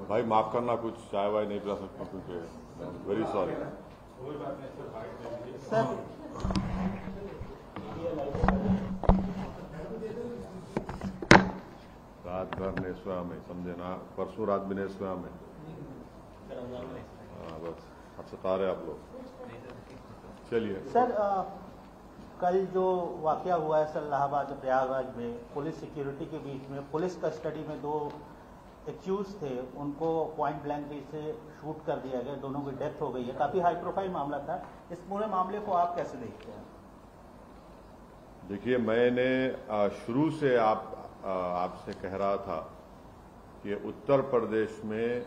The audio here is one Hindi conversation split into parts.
भाई माफ करना, कुछ चाय वाय नहीं पिला सकता क्योंकि वेरी सॉरी सर। रात भर ने सोया में, समझे ना, परसों रात भी नहीं सोया में। हाँ बस अब सता रहे आप लोग। चलिए सर, कल जो वाकया हुआ है सर इलाहाबाद प्रयागराज में, पुलिस सिक्योरिटी के बीच में पुलिस कस्टडी में दो एक्यूज थे, उनको पॉइंट ब्लैंक से शूट कर दिया गया, दोनों की डेथ हो गई है। काफी हाई प्रोफाइल मामला था। इस पूरे मामले को आप कैसे देखते हैं? देखिए, मैंने शुरू से आपसे कह रहा था कि उत्तर प्रदेश में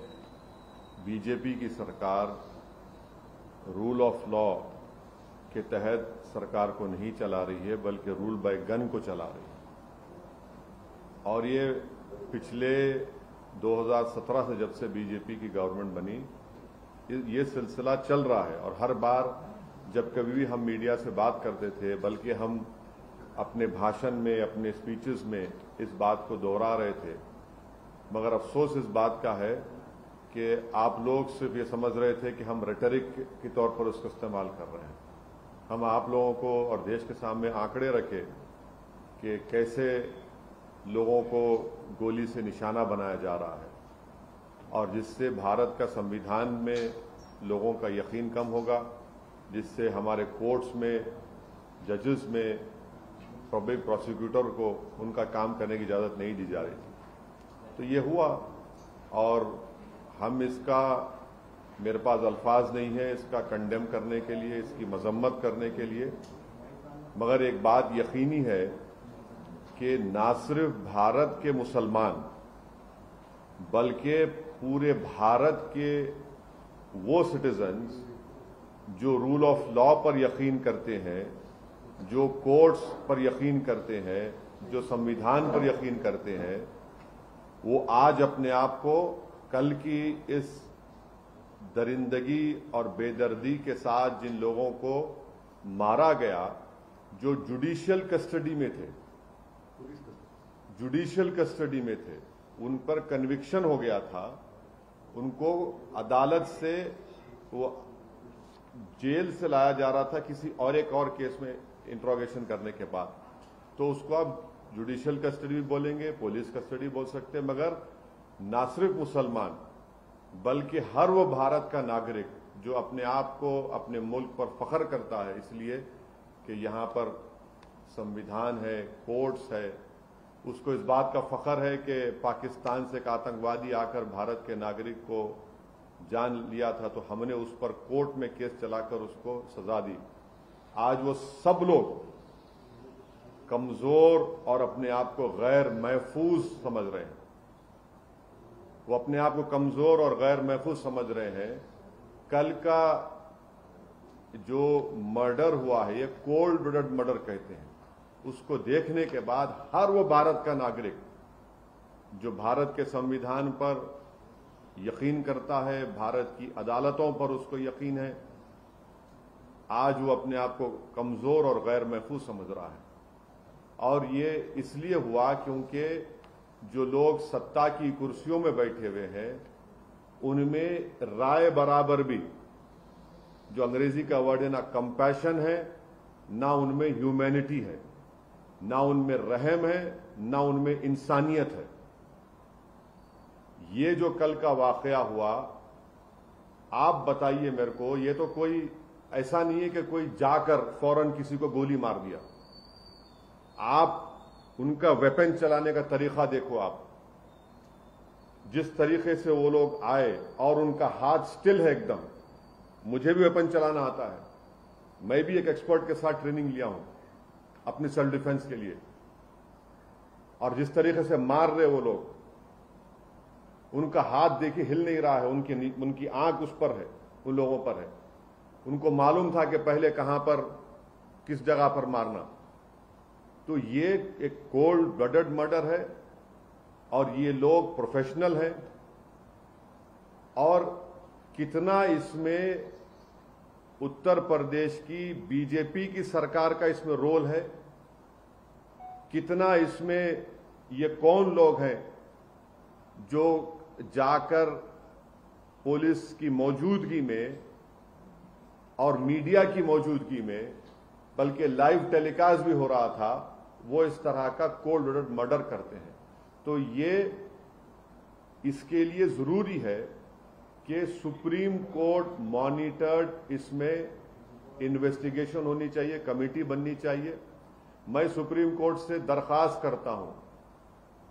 बीजेपी की सरकार रूल ऑफ लॉ के तहत सरकार को नहीं चला रही है, बल्कि रूल बाय गन को चला रही है। और ये पिछले 2017 से जब से बीजेपी की गवर्नमेंट बनी, ये सिलसिला चल रहा है। और हर बार जब कभी भी हम मीडिया से बात करते थे, बल्कि हम अपने भाषण में, अपने स्पीचेस में इस बात को दोहरा रहे थे। मगर अफसोस इस बात का है कि आप लोग सिर्फ ये समझ रहे थे कि हम रेटरिक के तौर पर उसका इस्तेमाल कर रहे हैं। हम आप लोगों को और देश के सामने आंकड़े रखे कि कैसे लोगों को गोली से निशाना बनाया जा रहा है, और जिससे भारत का संविधान में लोगों का यकीन कम होगा, जिससे हमारे कोर्ट्स में, जजेस में, पब्लिक प्रोसिक्यूटर को उनका काम करने की इजाज़त नहीं दी जा रही थी। तो ये हुआ, और हम इसका, मेरे पास अल्फाज नहीं है इसका कंडेम करने के लिए, इसकी मजम्मत करने के लिए। मगर एक बात यकीनी है कि ना सिर्फ भारत के मुसलमान, बल्कि पूरे भारत के वो सिटीजन्स जो रूल ऑफ लॉ पर यकीन करते हैं, जो कोर्ट्स पर यकीन करते हैं, जो संविधान पर यकीन करते हैं, वो आज अपने आप को कल की इस दरिंदगी और बेदर्दी के साथ जिन लोगों को मारा गया, जो जुडिशियल कस्टडी में थे, उन पर कन्विक्शन हो गया था, उनको अदालत से, वो जेल से लाया जा रहा था किसी और एक और केस में इंट्रोगेशन करने के बाद, तो उसको आप जुडिशियल कस्टडी भी बोलेंगे, पुलिस कस्टडी बोल सकते हैं। मगर ना सिर्फ मुसलमान, बल्कि हर वो भारत का नागरिक जो अपने आप को, अपने मुल्क पर फख्र करता है इसलिए कि यहां पर संविधान है, कोर्ट्स है, उसको इस बात का फख्र है कि पाकिस्तान से एक आतंकवादी आकर भारत के नागरिक को जान लिया था, तो हमने उस पर कोर्ट में केस चलाकर उसको सजा दी। आज वो सब लोग कमजोर और अपने आप को गैर महफूज समझ रहे हैं। वो अपने आप को कमजोर और गैर महफूज समझ रहे हैं। कल का जो मर्डर हुआ है, ये कोल्ड ब्लडेड मर्डर कहते हैं, उसको देखने के बाद हर वो भारत का नागरिक जो भारत के संविधान पर यकीन करता है, भारत की अदालतों पर उसको यकीन है, आज वो अपने आप को कमजोर और गैर महफूज समझ रहा है। और ये इसलिए हुआ क्योंकि जो लोग सत्ता की कुर्सियों में बैठे हुए हैं, उनमें राय बराबर भी, जो अंग्रेजी का वर्ड है, ना कंपैशन है, ना उनमें ह्यूमैनिटी है, ना उनमें रहम है, ना उनमें इंसानियत है। ये जो कल का वाकया हुआ, आप बताइए मेरे को, ये तो कोई ऐसा नहीं है कि कोई जाकर फौरन किसी को गोली मार दिया। आप उनका वेपन चलाने का तरीका देखो, आप जिस तरीके से वो लोग आए, और उनका हाथ स्टिल है एकदम। मुझे भी वेपन चलाना आता है, मैं भी एक एक्सपर्ट के साथ ट्रेनिंग लिया हूं अपने सेल्फ डिफेंस के लिए। और जिस तरीके से मार रहे वो लोग, उनका हाथ देखिए हिल नहीं रहा है, उनकी आंख उस पर है, उन लोगों पर है। उनको मालूम था कि पहले कहां पर, किस जगह पर मारना। तो ये एक कोल्ड ब्लडेड मर्डर है, और ये लोग प्रोफेशनल हैं। और कितना इसमें उत्तर प्रदेश की बीजेपी की सरकार का इसमें रोल है, कितना इसमें ये कौन लोग हैं जो जाकर पुलिस की मौजूदगी में और मीडिया की मौजूदगी में, बल्कि लाइव टेलीकास्ट भी हो रहा था, वो इस तरह का कोल्ड ब्लडेड मर्डर करते हैं। तो ये इसके लिए जरूरी है कि सुप्रीम कोर्ट मॉनिटर्ड इसमें इन्वेस्टिगेशन होनी चाहिए, कमेटी बननी चाहिए। मैं सुप्रीम कोर्ट से दरखास्त करता हूं,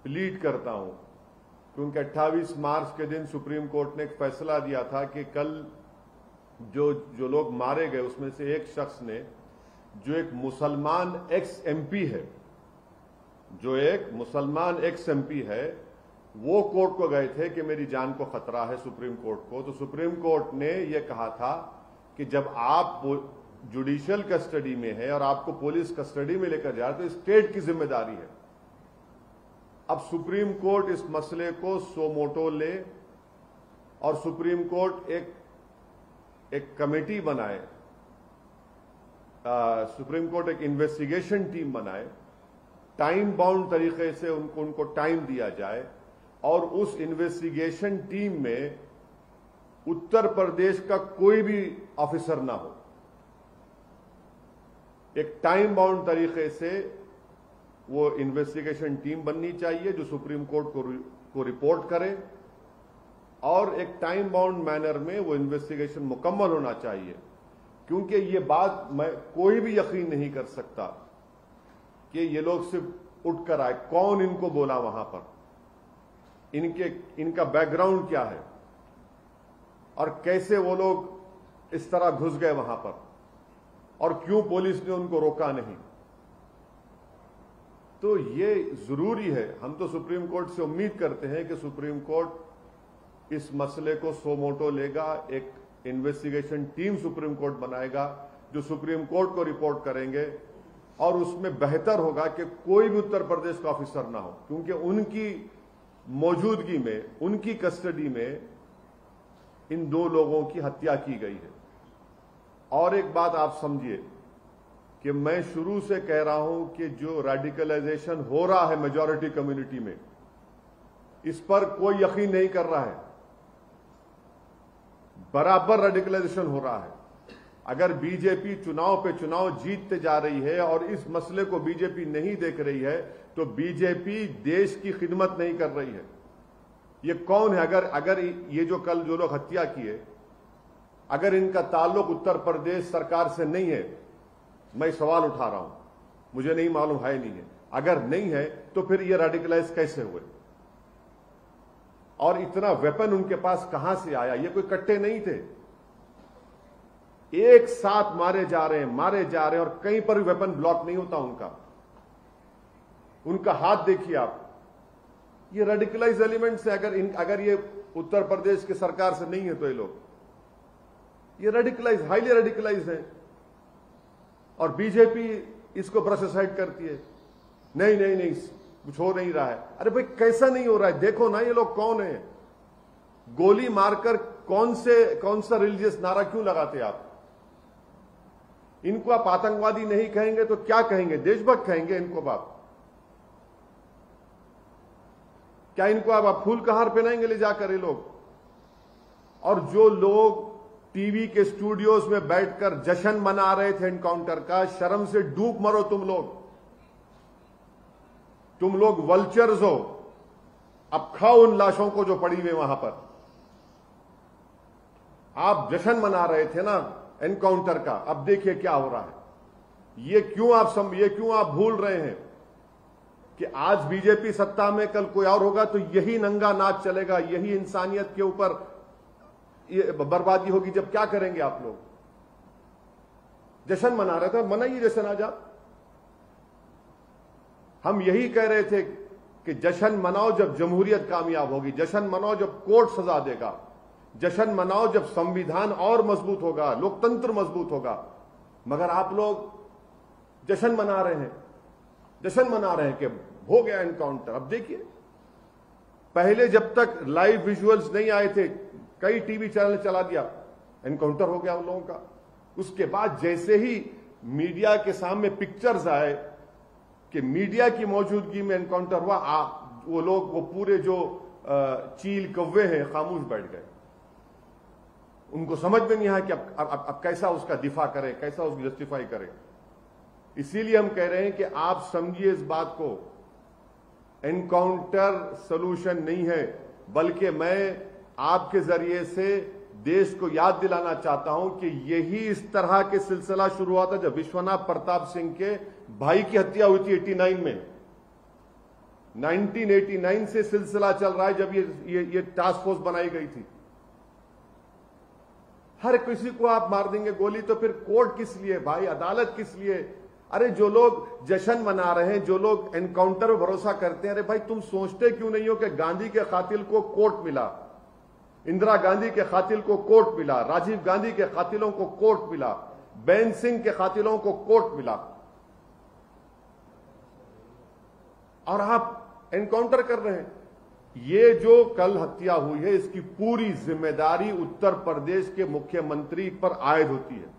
प्लीड करता हूं, क्योंकि 28 मार्च के दिन सुप्रीम कोर्ट ने एक फैसला दिया था कि कल जो लोग मारे गए उसमें से एक शख्स ने, जो एक मुसलमान एक्स एमपी है, वो कोर्ट को गए थे कि मेरी जान को खतरा है सुप्रीम कोर्ट को। तो सुप्रीम कोर्ट ने यह कहा था कि जब आप जुडिशियल कस्टडी में है और आपको पुलिस कस्टडी में लेकर जा रहे तो स्टेट की जिम्मेदारी है। अब सुप्रीम कोर्ट इस मसले को सो मोटो ले और सुप्रीम कोर्ट एक कमेटी बनाए, सुप्रीम कोर्ट एक इन्वेस्टिगेशन टीम बनाए, टाइम बाउंड तरीके से उनको टाइम दिया जाए और उस इन्वेस्टिगेशन टीम में उत्तर प्रदेश का कोई भी ऑफिसर ना हो। एक टाइम बाउंड तरीके से वो इन्वेस्टिगेशन टीम बननी चाहिए जो सुप्रीम कोर्ट को रिपोर्ट करे और एक टाइम बाउंड मैनर में वो इन्वेस्टिगेशन मुकम्मल होना चाहिए। क्योंकि ये बात मैं कोई भी यकीन नहीं कर सकता कि ये लोग सिर्फ उठकर आए, कौन इनको बोला वहां पर, इनका बैकग्राउंड क्या है और कैसे वो लोग इस तरह घुस गए वहां पर और क्यों पुलिस ने उनको रोका नहीं। तो ये जरूरी है। हम तो सुप्रीम कोर्ट से उम्मीद करते हैं कि सुप्रीम कोर्ट इस मसले को सो मोटो लेगा, एक इन्वेस्टिगेशन टीम सुप्रीम कोर्ट बनाएगा जो सुप्रीम कोर्ट को रिपोर्ट करेंगे और उसमें बेहतर होगा कि कोई भी उत्तर प्रदेश का ऑफिसर ना हो, क्योंकि उनकी मौजूदगी में, उनकी कस्टडी में इन दो लोगों की हत्या की गई है। और एक बात आप समझिए कि मैं शुरू से कह रहा हूं कि जो रेडिकलाइजेशन हो रहा है मेजॉरिटी कम्युनिटी में, इस पर कोई यकीन नहीं कर रहा है। बराबर रेडिकलाइजेशन हो रहा है। अगर बीजेपी चुनाव पे चुनाव जीतते जा रही है और इस मसले को बीजेपी नहीं देख रही है तो बीजेपी देश की खिदमत नहीं कर रही है। ये कौन है? अगर ये जो कल जो लोग हत्या किए, अगर इनका ताल्लुक उत्तर प्रदेश सरकार से नहीं है, मैं सवाल उठा रहा हूं, मुझे नहीं मालूम है नहीं है, अगर नहीं है तो फिर ये रेडिकलाइज कैसे हुए और इतना वेपन उनके पास कहां से आया? ये कोई कट्टे नहीं थे, एक साथ मारे जा रहे हैं और कहीं पर भी वेपन ब्लॉक नहीं होता उनका हाथ देखिए आप। ये रेडिकलाइज एलिमेंट से अगर ये उत्तर प्रदेश की सरकार से नहीं है तो ये रेडिकलाइज, हाईली रेडिकलाइज है और बीजेपी इसको ब्रश असाइड करती है। नहीं कुछ हो नहीं रहा है। अरे भाई कैसा नहीं हो रहा है? देखो ना ये लोग कौन है, गोली मारकर कौन सा रिलीजियस नारा क्यों लगाते आप? इनको आप आतंकवादी नहीं कहेंगे तो क्या कहेंगे? देशभक्त कहेंगे इनको आप? क्या इनको आप फूल का हार पहनाएंगे ले जाकर ये लोग? और जो लोग टीवी के स्टूडियोज में बैठकर जश्न मना रहे थे एनकाउंटर का, शर्म से डूब मरो तुम लोग वल्चर्स हो। अब खाओ उन लाशों को जो पड़ी हुई वहां पर। आप जश्न मना रहे थे ना एनकाउंटर का, अब देखिए क्या हो रहा है। ये क्यों आप भूल रहे हैं कि आज बीजेपी सत्ता में, कल कोई और होगा तो यही नंगा नाच चलेगा, यही इंसानियत के ऊपर ये बर्बादी होगी। जब क्या करेंगे आप लोग? जश्न मना रहे थे, मनाइए जश्न आज आप। हम यही कह रहे थे कि जश्न मनाओ जब जमहूरियत कामयाब होगी, जश्न मनाओ जब कोर्ट सजा देगा, जश्न मनाओ जब संविधान और मजबूत होगा, लोकतंत्र मजबूत होगा। मगर आप लोग जश्न मना रहे हैं कि हो गया एनकाउंटर। अब देखिए, पहले जब तक लाइव विजुअल्स नहीं आए थे, कई टीवी चैनल चला दिया, एनकाउंटर हो गया उन लोगों का। उसके बाद जैसे ही मीडिया के सामने पिक्चर्स आए कि मीडिया की मौजूदगी में एनकाउंटर हुआ, वो पूरे जो चील कौवे हैं, खामोश बैठ गए। उनको समझ में नहीं आया कि अब कैसा उसका दिफा करें, कैसा उसको जस्टिफाई करें। इसीलिए हम कह रहे हैं कि आप समझिए इस बात को, एनकाउंटर सोल्यूशन नहीं है, बल्कि मैं आपके जरिए से देश को याद दिलाना चाहता हूं कि यही इस तरह के सिलसिला शुरू हुआ था जब विश्वनाथ प्रताप सिंह के भाई की हत्या हुई थी 89 में। 1989 से सिलसिला चल रहा है जब ये टास्क फोर्स बनाई गई थी। हर किसी को आप मार देंगे गोली, तो फिर कोर्ट किस लिए भाई, अदालत किस लिए? अरे जो लोग जश्न मना रहे हैं, जो लोग एनकाउंटर में भरोसा करते हैं, अरे भाई तुम सोचते क्यों नहीं हो कि गांधी के कातिल को कोर्ट मिला, इंदिरा गांधी के कातिल को कोर्ट मिला, राजीव गांधी के कातिलों को कोर्ट मिला, बेन सिंह के कातिलों को कोर्ट मिला, और आप एनकाउंटर कर रहे हैं। ये जो कल हत्या हुई है इसकी पूरी जिम्मेदारी उत्तर प्रदेश के मुख्यमंत्री पर आयद होती है।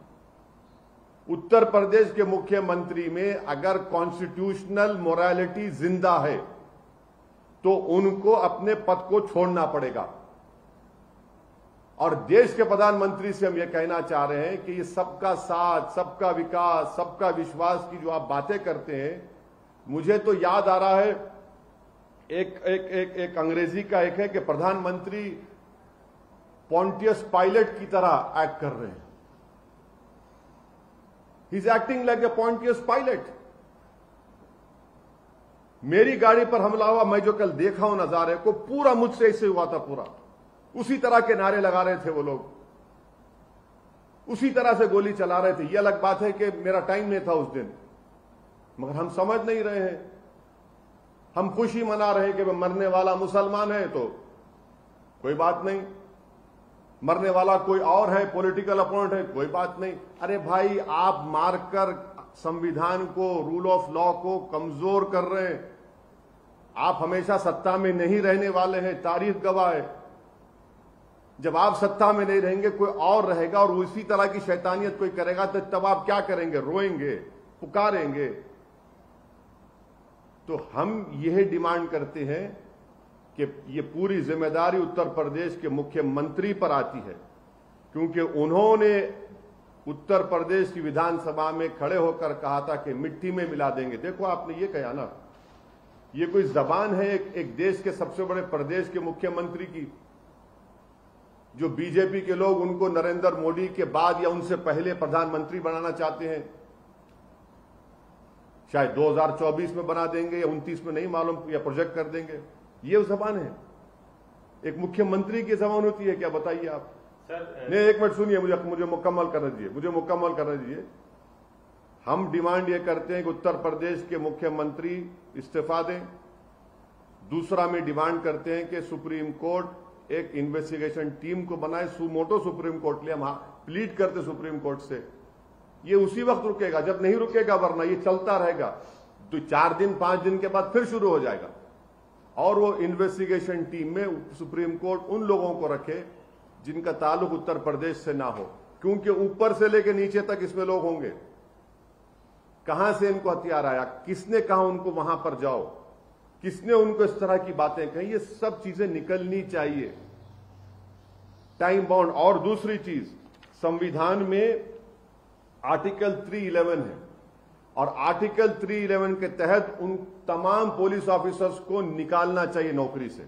उत्तर प्रदेश के मुख्यमंत्री में अगर कॉन्स्टिट्यूशनल मोरालिटी जिंदा है तो उनको अपने पद को छोड़ना पड़ेगा। और देश के प्रधानमंत्री से हम यह कहना चाह रहे हैं कि ये सबका साथ, सबका विकास, सबका विश्वास की जो आप बातें करते हैं, मुझे तो याद आ रहा है एक अंग्रेजी का एक है कि प्रधानमंत्री पॉन्टियस पायलट की तरह एक्ट कर रहे हैं। He is acting like a Pontius Pilate. मेरी गाड़ी पर हमला हुआ, मैं जो कल देखा हूं नजारे को, पूरा मुझसे ऐसे हुआ था, पूरा उसी तरह के नारे लगा रहे थे वो लोग, उसी तरह से गोली चला रहे थे। यह अलग बात है कि मेरा टाइम नहीं था उस दिन, मगर हम समझ नहीं रहे हैं। हम खुशी मना रहे हैं कि मरने वाला मुसलमान है तो कोई बात नहीं, मरने वाला कोई और है, पॉलिटिकल अपोनेंट है, कोई बात नहीं। अरे भाई आप मारकर संविधान को, रूल ऑफ लॉ को कमजोर कर रहे हैं। आप हमेशा सत्ता में नहीं रहने वाले हैं, तारीख गवाह है। जब आप सत्ता में नहीं रहेंगे कोई और रहेगा और उसी तरह की शैतानियत कोई करेगा तो तब आप क्या करेंगे? रोएंगे, पुकारेंगे। तो हम यह डिमांड करते हैं कि ये पूरी जिम्मेदारी उत्तर प्रदेश के मुख्यमंत्री पर आती है, क्योंकि उन्होंने उत्तर प्रदेश की विधानसभा में खड़े होकर कहा था कि मिट्टी में मिला देंगे। देखो आपने ये कहा ना, ये कोई जबान है एक देश के सबसे बड़े प्रदेश के मुख्यमंत्री की, जो बीजेपी के लोग उनको नरेंद्र मोदी के बाद या उनसे पहले प्रधानमंत्री बनाना चाहते हैं। शायद 2024 में बना देंगे या 29 में, नहीं मालूम, या प्रोजेक्ट कर देंगे। ये जबान है, एक मुख्यमंत्री की जबान होती है क्या? बताइए आप। सर नहीं, एक मिनट सुनिए, मुझे मुकम्मल करने दीजिए। हम डिमांड ये करते हैं कि उत्तर प्रदेश के मुख्यमंत्री इस्तीफा दें। दूसरा में डिमांड करते हैं कि सुप्रीम कोर्ट एक इन्वेस्टिगेशन टीम को बनाए, सुमोटो सुप्रीम कोर्ट ले, हम प्लीड करते सुप्रीम कोर्ट से। ये उसी वक्त रुकेगा जब नहीं रुकेगा, वरना ये चलता रहेगा। तो 4 दिन 5 दिन के बाद फिर शुरू हो जाएगा। और वो इन्वेस्टिगेशन टीम में सुप्रीम कोर्ट उन लोगों को रखे जिनका ताल्लुक उत्तर प्रदेश से ना हो, क्योंकि ऊपर से लेकर नीचे तक इसमें लोग होंगे। कहां से इनको हथियार आया, किसने कहा उनको वहां पर जाओ, किसने उनको इस तरह की बातें कही, ये सब चीजें निकलनी चाहिए, टाइम बाउंड। और दूसरी चीज, संविधान में आर्टिकल 311 है और आर्टिकल 311 के तहत उन तमाम पुलिस ऑफिसर्स को निकालना चाहिए नौकरी से।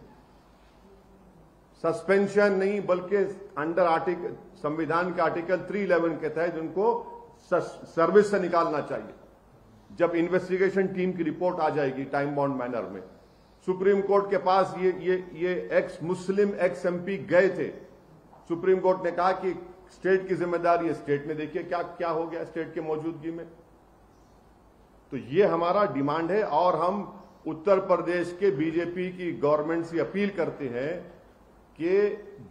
सस्पेंशन नहीं, बल्कि अंडर आर्टिकल, संविधान के आर्टिकल 311 के तहत उनको सर्विस से निकालना चाहिए। जब इन्वेस्टिगेशन टीम की रिपोर्ट आ जाएगी टाइम बाउंड मैनर में, सुप्रीम कोर्ट के पास ये एक्स मुस्लिम एक्स एमपी गए थे। सुप्रीम कोर्ट ने कहा कि स्टेट की जिम्मेदारी है, स्टेट में देखिए क्या क्या हो गया स्टेट की मौजूदगी में। तो ये हमारा डिमांड है और हम उत्तर प्रदेश के बीजेपी की गवर्नमेंट से अपील करते हैं कि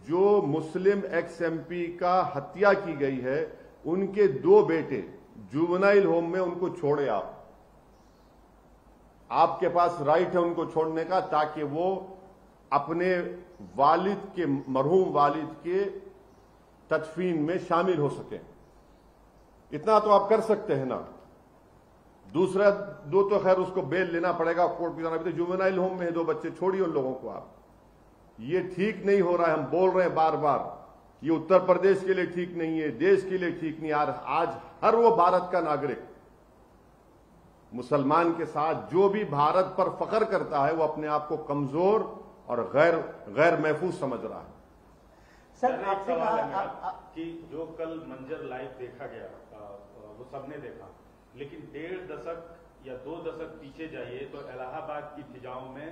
जो मुस्लिम एक्स एमपी का हत्या की गई है, उनके 2 बेटे जुवेनाइल होम में, उनको छोड़े आप। आपके पास राइट है उनको छोड़ने का, ताकि वो अपने वालिद के, मरहूम वालिद के तदफीन में शामिल हो सके। इतना तो आप कर सकते हैं ना। दूसरा 2 तो खैर उसको बेल लेना पड़ेगा, कोर्ट में जाना भी। तो जुवेनाइल होम में है 2 बच्चे, छोड़िए उन लोगों को आप। ये ठीक नहीं हो रहा है, हम बोल रहे हैं बार बार, ये उत्तर प्रदेश के लिए ठीक नहीं है, देश के लिए ठीक नहीं। आज हर वो भारत का नागरिक मुसलमान के साथ जो भी भारत पर फख्र करता है वो अपने आप को कमजोर और गैर महफूज समझ रहा है। सर आपसे कहा कि जो कल मंजर लाइव देखा गया वो सबने देखा, लेकिन 1.5 दशक या 2 दशक पीछे जाइए तो इलाहाबाद की फिजाओं में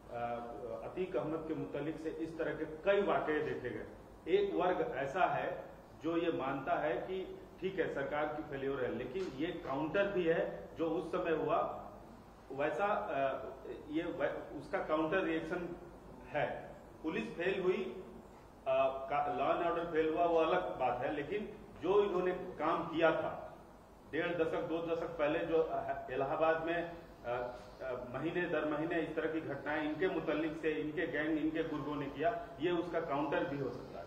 अतीक अहमद के मुतालिक से इस तरह के कई वाकये देखे गए। एक वर्ग ऐसा है जो ये मानता है कि ठीक है सरकार की फेल्योर है, लेकिन ये काउंटर भी है जो उस समय हुआ वैसा ये उसका काउंटर रिएक्शन है। पुलिस फेल हुई, लॉ एंड ऑर्डर फेल हुआ, वो अलग बात है, लेकिन जो इन्होंने काम किया था 1.5 दशक 2 दशक पहले जो इलाहाबाद में महीने दर महीने इस तरह की घटनाएं इनके मुतालिक से इनके गैंग इनके गुर्गों ने किया, ये उसका काउंटर भी हो सकता है।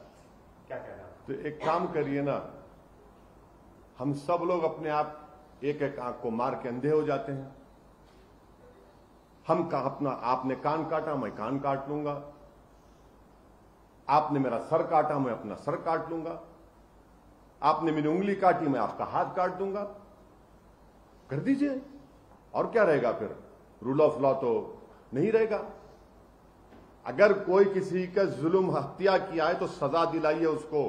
क्या कहना है? तो एक काम करिए ना, हम सब लोग अपने आप एक एक आंख को मार के अंधे हो जाते हैं। हम अपना, आपने कान काटा मैं कान काट लूंगा, आपने मेरा सर काटा मैं अपना सर काट लूंगा, आपने मेरी उंगली काटी मैं आपका हाथ काट दूंगा। कर दीजिए, और क्या रहेगा फिर? रूल ऑफ लॉ तो नहीं रहेगा। अगर कोई किसी का जुल्म हत्या किया है तो सजा दिलाइए उसको।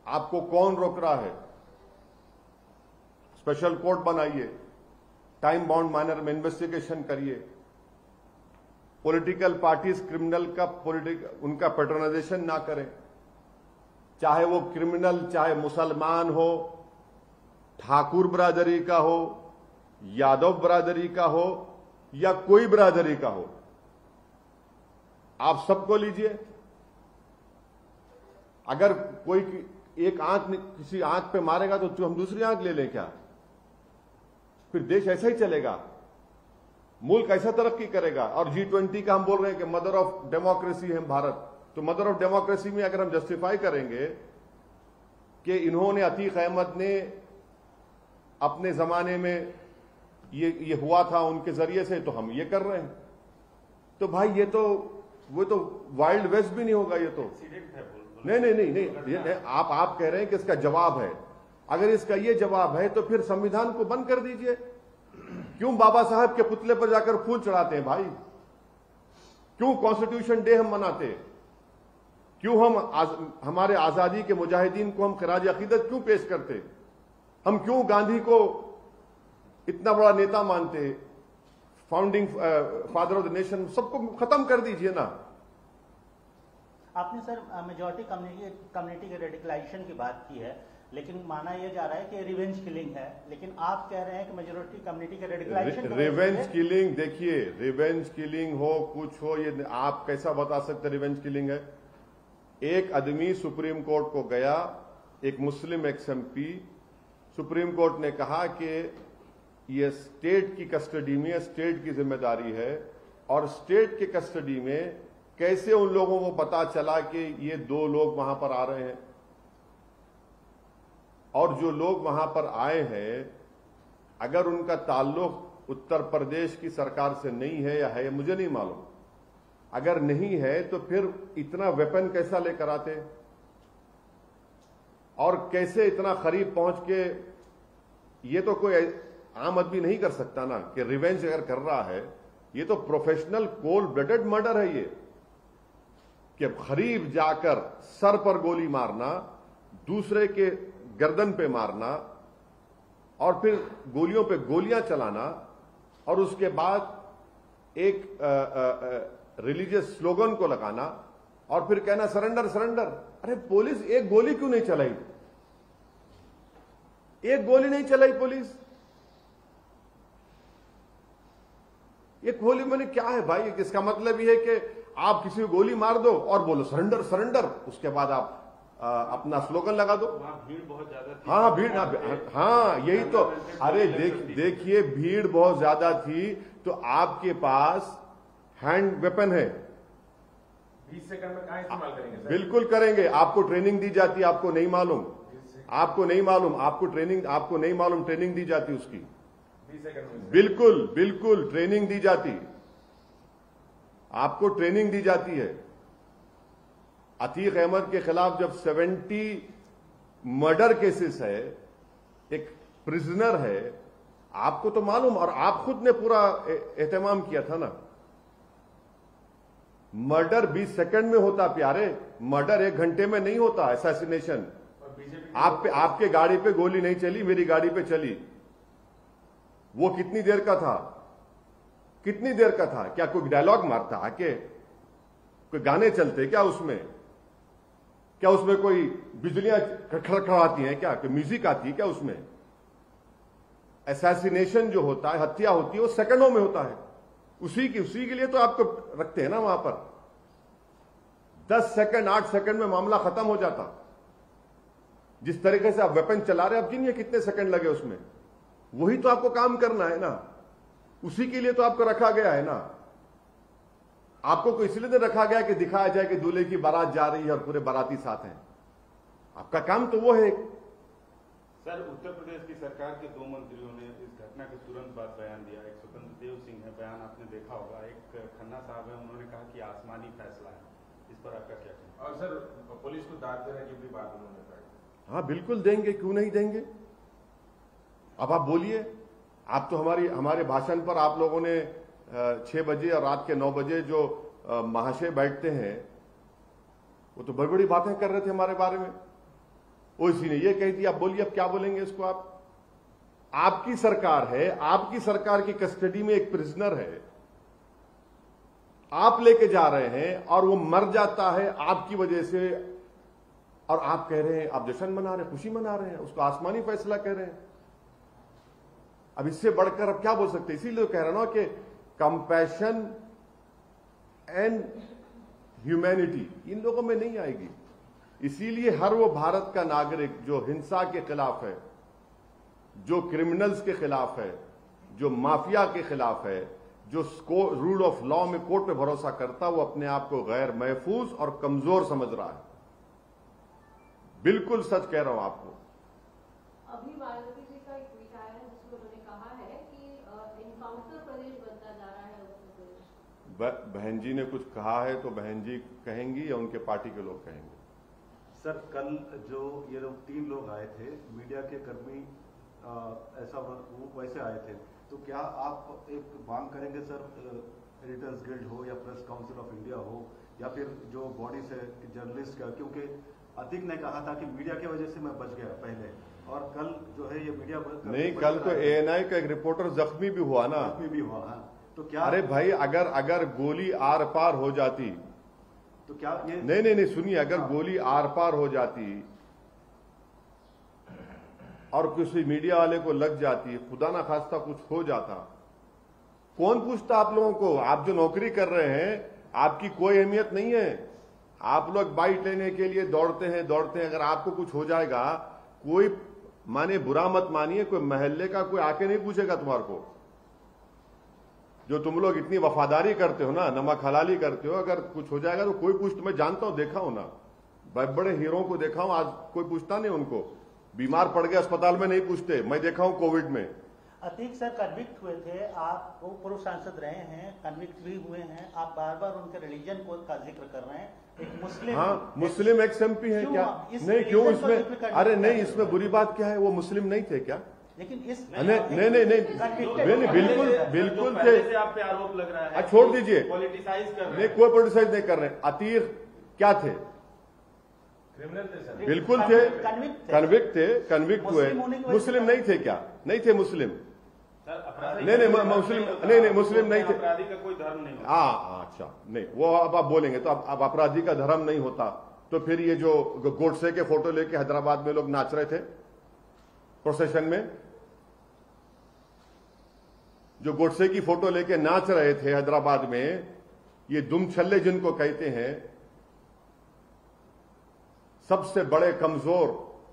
आपको कौन रोक रहा है? स्पेशल कोर्ट बनाइए, टाइम बाउंड मैनर में इन्वेस्टिगेशन करिए। पॉलिटिकल पार्टीज क्रिमिनल का उनका पैट्रोनाइजेशन ना करें, चाहे वो क्रिमिनल चाहे मुसलमान हो, ठाकुर बरादरी का हो, यादव बरादरी का हो या कोई बरादरी का हो, आप सबको लीजिए। अगर कोई एक आंख किसी आंख पे मारेगा तो हम दूसरी आंख ले लें क्या? फिर देश ऐसा ही चलेगा, मुल्क ऐसा तरक्की करेगा। और G20 का हम बोल रहे हैं कि मदर ऑफ डेमोक्रेसी है भारत, तो मदर ऑफ डेमोक्रेसी में अगर हम जस्टिफाई करेंगे कि इन्होंने अतीक अहमद ने अपने जमाने में ये हुआ था उनके जरिए से, तो हम ये कर रहे हैं, तो भाई ये तो वो तो वाइल्ड वेस्ट भी नहीं होगा। ये तो नहीं, आप कह रहे हैं कि इसका जवाब है। अगर इसका ये जवाब है तो फिर संविधान को बंद कर दीजिए। क्यों बाबा साहब के पुतले पर जाकर फूल चढ़ाते हैं भाई? क्यों कॉन्स्टिट्यूशन डे हम मनाते हैं? क्यों हम हमारे आजादी के मुजाहिदीन को हम खराज अकीदत क्यों पेश करते? हम क्यों गांधी को इतना बड़ा नेता मानते? Founding father of the nation, सबको खत्म कर दीजिए ना। आपने सर मेजॉरिटी कम्युनिटी के रेडिकलाइजेशन की बात की है, लेकिन माना यह जा रहा है कि रिवेंज किलिंग है, लेकिन आप कह रहे हैं कि मेजॉरिटी कम्युनिटी के रेडिकलाइजेशन रिवेंज किलिंग, देखिए रिवेंज किलिंग हो कुछ हो, ये आप कैसा बता सकते रिवेंज किलिंग है? एक आदमी सुप्रीम कोर्ट को गया, एक मुस्लिम XMP, सुप्रीम कोर्ट ने कहा कि ये स्टेट की कस्टडी में, स्टेट की जिम्मेदारी है, और स्टेट की कस्टडी में कैसे उन लोगों को पता चला कि ये 2 लोग वहां पर आ रहे हैं? और जो लोग वहां पर आए हैं, अगर उनका ताल्लुक उत्तर प्रदेश की सरकार से नहीं है या है, मुझे नहीं मालूम। अगर नहीं है तो फिर इतना वेपन कैसा लेकर आते, और कैसे इतना करीब पहुंच के? ये तो कोई आम आदमी नहीं कर सकता ना कि रिवेंज अगर कर रहा है। ये तो प्रोफेशनल कोल्ड ब्लडेड मर्डर है ये, कि करीब जाकर सर पर गोली मारना, दूसरे के गर्दन पे मारना, और फिर गोलियों पे गोलियां चलाना, और उसके बाद एक रिलीजियस स्लोगन को लगाना, और फिर कहना सरेंडर सरेंडर। अरे पुलिस एक गोली क्यों नहीं चलाई? एक गोली नहीं चलाई पुलिस। ये गोली मैंने क्या है भाई? इसका मतलब ये है कि आप किसी को गोली मार दो और बोलो सरेंडर सरेंडर, उसके बाद आप अपना स्लोगन लगा दो। भीड़ बहुत ज्यादा थी। हाँ भीड़, हाँ यही तो। अरे देखिए भीड़ बहुत ज्यादा थी, तो आपके पास हैंड वेपन है, 20 सेकंड में कहाँ इस्तेमाल करेंगे सर? बिल्कुल करेंगे। आपको ट्रेनिंग दी जाती है, आपको नहीं मालूम, आपको नहीं मालूम, आपको नहीं मालूम, ट्रेनिंग दी जाती उसकी। 20 सेकंड में बिल्कुल बिल्कुल ट्रेनिंग दी जाती। आपको ट्रेनिंग दी जाती है। अतीक अहमद के खिलाफ जब 70 मर्डर केसेस है, एक प्रिजनर है, आपको तो मालूम, और आप खुद ने पूरा एहतमाम किया था ना। मर्डर 20 सेकंड में होता प्यारे, मर्डर 1 घंटे में नहीं होता। असैसिनेशन, आपके गाड़ी पे गोली नहीं चली, मेरी गाड़ी पे चली। वो कितनी देर का था? कितनी देर का था? क्या कोई डायलॉग मारता आके? कोई गाने चलते क्या उसमें? क्या उसमें कोई बिजलियां खड़खड़ाती हैं क्या? कोई म्यूजिक आती है क्या उसमें? असैसिनेशन जो होता है, हत्या होती है, वो सेकंडों में होता है। उसी के लिए तो आपको रखते हैं ना वहां पर। 10 सेकंड 8 सेकंड में मामला खत्म हो जाता। जिस तरीके से आप वेपन चला रहे हैं, आप गिनिए कितने सेकंड लगे उसमें। वही तो आपको काम करना है ना, उसी के लिए तो आपको रखा गया है ना। आपको को इसलिए तो रखा गया कि दिखाया जाए कि दूल्हे की बारात जा रही है और पूरे बाराती साथ हैं। आपका काम तो वो है। सर, उत्तर प्रदेश की सरकार के 2 मंत्रियों ने इस घटना के तुरंत बाद बयान दिया। एक स्वतंत्र देव सिंह है, बयान आपने देखा होगा। एक खन्ना साहब है, उन्होंने कहा कि आसमानी फैसला है। इस पर आपका क्या कहना? और सर, पुलिस को दाद देने की भी बात उन्होंने कही। हाँ बिल्कुल देंगे, क्यों नहीं देंगे। अब आप बोलिए, आप तो हमारे भाषण पर आप लोगों ने 6 बजे और रात के 9 बजे जो महाशय बैठते हैं, वो तो बड़ी बड़ी बातें कर रहे थे हमारे बारे में। वो इसी ने ये कही थी, आप बोलिए, अब क्या बोलेंगे इसको आप? आपकी सरकार है, आपकी सरकार की कस्टडी में एक प्रिजनर है, आप लेके जा रहे हैं और वो मर जाता है आपकी वजह से, और आप कह रहे हैं, आप जश्न मना रहे हैं, खुशी मना रहे हैं, उसको आसमानी फैसला कह रहे हैं। अब इससे बढ़कर अब क्या बोल सकते हैं? इसीलिए कह रहा ना कि कंपैशन एंड ह्यूमैनिटी इन लोगों में नहीं आएगी। इसीलिए हर वो भारत का नागरिक जो हिंसा के खिलाफ है, जो क्रिमिनल्स के खिलाफ है, जो माफिया के खिलाफ है, जो रूल ऑफ लॉ में कोर्ट पे भरोसा करता, वो अपने आप को गैर महफूज और कमजोर समझ रहा है। बिल्कुल सच कह रहा हूं आपको। अभी मायावती जी का एक ट्वीट आया है जिसमें उन्होंने कहा है कि इनकाउंटर प्रदेश बनता जा रहा है उत्तर प्रदेश। बहन जी ने कुछ कहा है तो बहन जी कहेंगी या उनके पार्टी के लोग कहेंगे? सर, कल जो ये लोग 3 लोग आए थे, मीडिया के कर्मी, ऐसा वो वैसे आए थे, तो क्या आप एक मांग करेंगे सर, एडिटर्स गिल्ड हो या प्रेस काउंसिल ऑफ इंडिया हो या फिर जो बॉडी से जर्नलिस्ट का, क्योंकि अतीक ने कहा था कि मीडिया की वजह से मैं बच गया पहले, और कल जो है ये मीडिया नहीं, कल तो ANI का एक रिपोर्टर जख्मी भी हुआ ना। जख्मी भी हुआ, हाँ। तो क्या, अरे भाई, अगर गोली आर पार हो जाती तो क्या ये नहीं सुनिए, अगर गोली आर पार हो जाती और किसी मीडिया वाले को लग जाती, खुदा ना खास्ता कुछ हो जाता, कौन पूछता आप लोगों को? आप जो नौकरी कर रहे हैं, आपकी कोई अहमियत नहीं है। आप लोग बाइट लेने के लिए दौड़ते हैं। अगर आपको कुछ हो जाएगा, कोई माने बुरा मत मानिए, कोई महल्ले का कोई आके नहीं पूछेगा तुम्हारे को। जो तुम लोग इतनी वफादारी करते हो ना, नमक हलाली करते हो, अगर कुछ हो जाएगा तो कोई पूछ, मैं जानता हूं, देखा हूं ना, बड़े बड़े हीरो को देखा हूं, आज कोई पूछता नहीं उनको। बीमार पड़ गए अस्पताल में नहीं पूछते, मैं देखा हूं कोविड में। अतीक सर कन्विक्ट हुए थे, आप वो पूर्व सांसद रहे हैं, कन्विक्ट भी हुए हैं, आप बार बार उनके रिलीजन को का जिक्र कर रहे हैं। एक मुस्लिम, हाँ, मुस्लिम एक्स MP है क्या? नहीं, क्यों इसमें? अरे नहीं, इसमें बुरी बात क्या है? वो मुस्लिम नहीं थे क्या? लेकिन इस नहीं, बिल्कुल थे। आप पे आरोप लग रहा है, छोड़ दीजिए, पॉलिटिसाइज कर रहे हैं। नहीं, कोई पॉलिटिसाइज नहीं कर रहे। अतीक क्या थे? क्रिमिनल थे सर। बिल्कुल थे, कन्विक्ट हुए। मुस्लिम नहीं थे क्या? नहीं थे मुस्लिम। नहीं, मुस्लिम नहीं थे। अपराधी का कोई धर्म नहीं। हाँ, अच्छा, नहीं, वो अब आप बोलेंगे तो अब अपराधी का धर्म नहीं होता तो फिर ये जो गोडसे के फोटो लेके हैदराबाद में लोग नाच रहे थे प्रोसेशन में, जो गोडसे की फोटो लेके नाच रहे थे हैदराबाद में, ये दुम छल्ले जिनको कहते हैं, सबसे बड़े कमजोर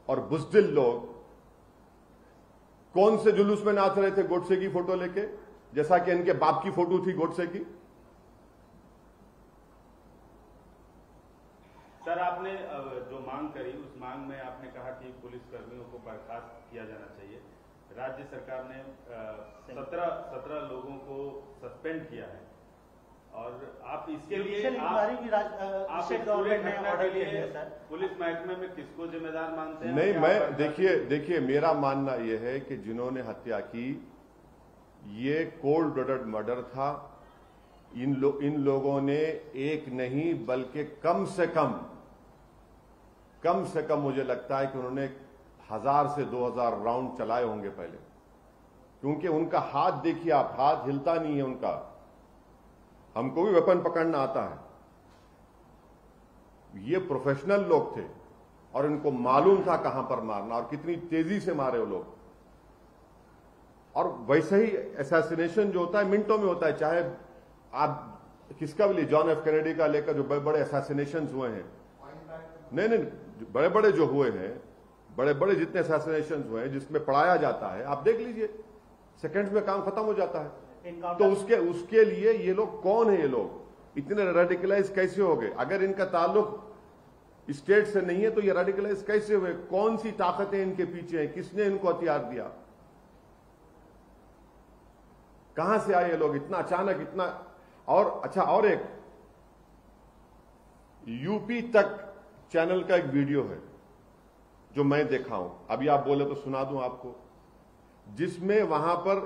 और बुज़दिल लोग, कौन से जुलूस में नाच रहे थे गोडसे की फोटो लेके, जैसा कि इनके बाप की फोटो थी गोडसे की? सर, आपने जो मांग करी, उस मांग में आपने कहा कि पुलिस कर्मियों को बर्खास्त किया जाना चाहिए। राज्य सरकार ने 17 लोगों को सस्पेंड किया है और आप इसके लिए इंक्वायरी भी आप स्टेट पूरे गवर्नमेंट ने घटना ऑर्डर के दे दिया लिए सर। पुलिस महकमे में किसको जिम्मेदार मानते हैं? नहीं, क्या मैं आप- देखिए मेरा मानना यह है कि जिन्होंने हत्या की ये कोल्ड ब्लडेड मर्डर था। इन लोगों ने एक नहीं बल्कि कम से कम मुझे लगता है कि उन्होंने 1000 से 2000 राउंड चलाए होंगे पहले, क्योंकि उनका हाथ देखिए आप, हाथ हिलता नहीं है उनका। हमको भी वेपन पकड़ना आता है। ये प्रोफेशनल लोग थे और इनको मालूम था कहां पर मारना और कितनी तेजी से मारे वो लोग। और वैसे ही असैसिनेशन जो होता है मिनटों में होता है, चाहे आप किसका भी लिए, जॉन एफ कैनेडी का लेकर जो बड़े बड़े असैसिनेशन हुए हैं, नहीं बड़े बड़े जो हुए हैं, बड़े बड़े जितने असैसिनेशन हुए हैं जिसमें पढ़ाया जाता है, आप देख लीजिए सेकंड्स में काम खत्म हो जाता है। तो उसके लिए ये लोग कौन है? ये लोग इतने रेडिकलाइज कैसे हो गए? अगर इनका ताल्लुक स्टेट से नहीं है तो ये रेडिकलाइज कैसे हुए? कौन सी ताकतें इनके पीछे हैं? किसने इनको हथियार दिया? कहां से आए ये लोग इतना अचानक, इतना? और अच्छा, और एक यूपी तक चैनल का एक वीडियो है जो मैं देखा हूं, अभी आप बोले तो सुना दूं आपको, जिसमें वहां पर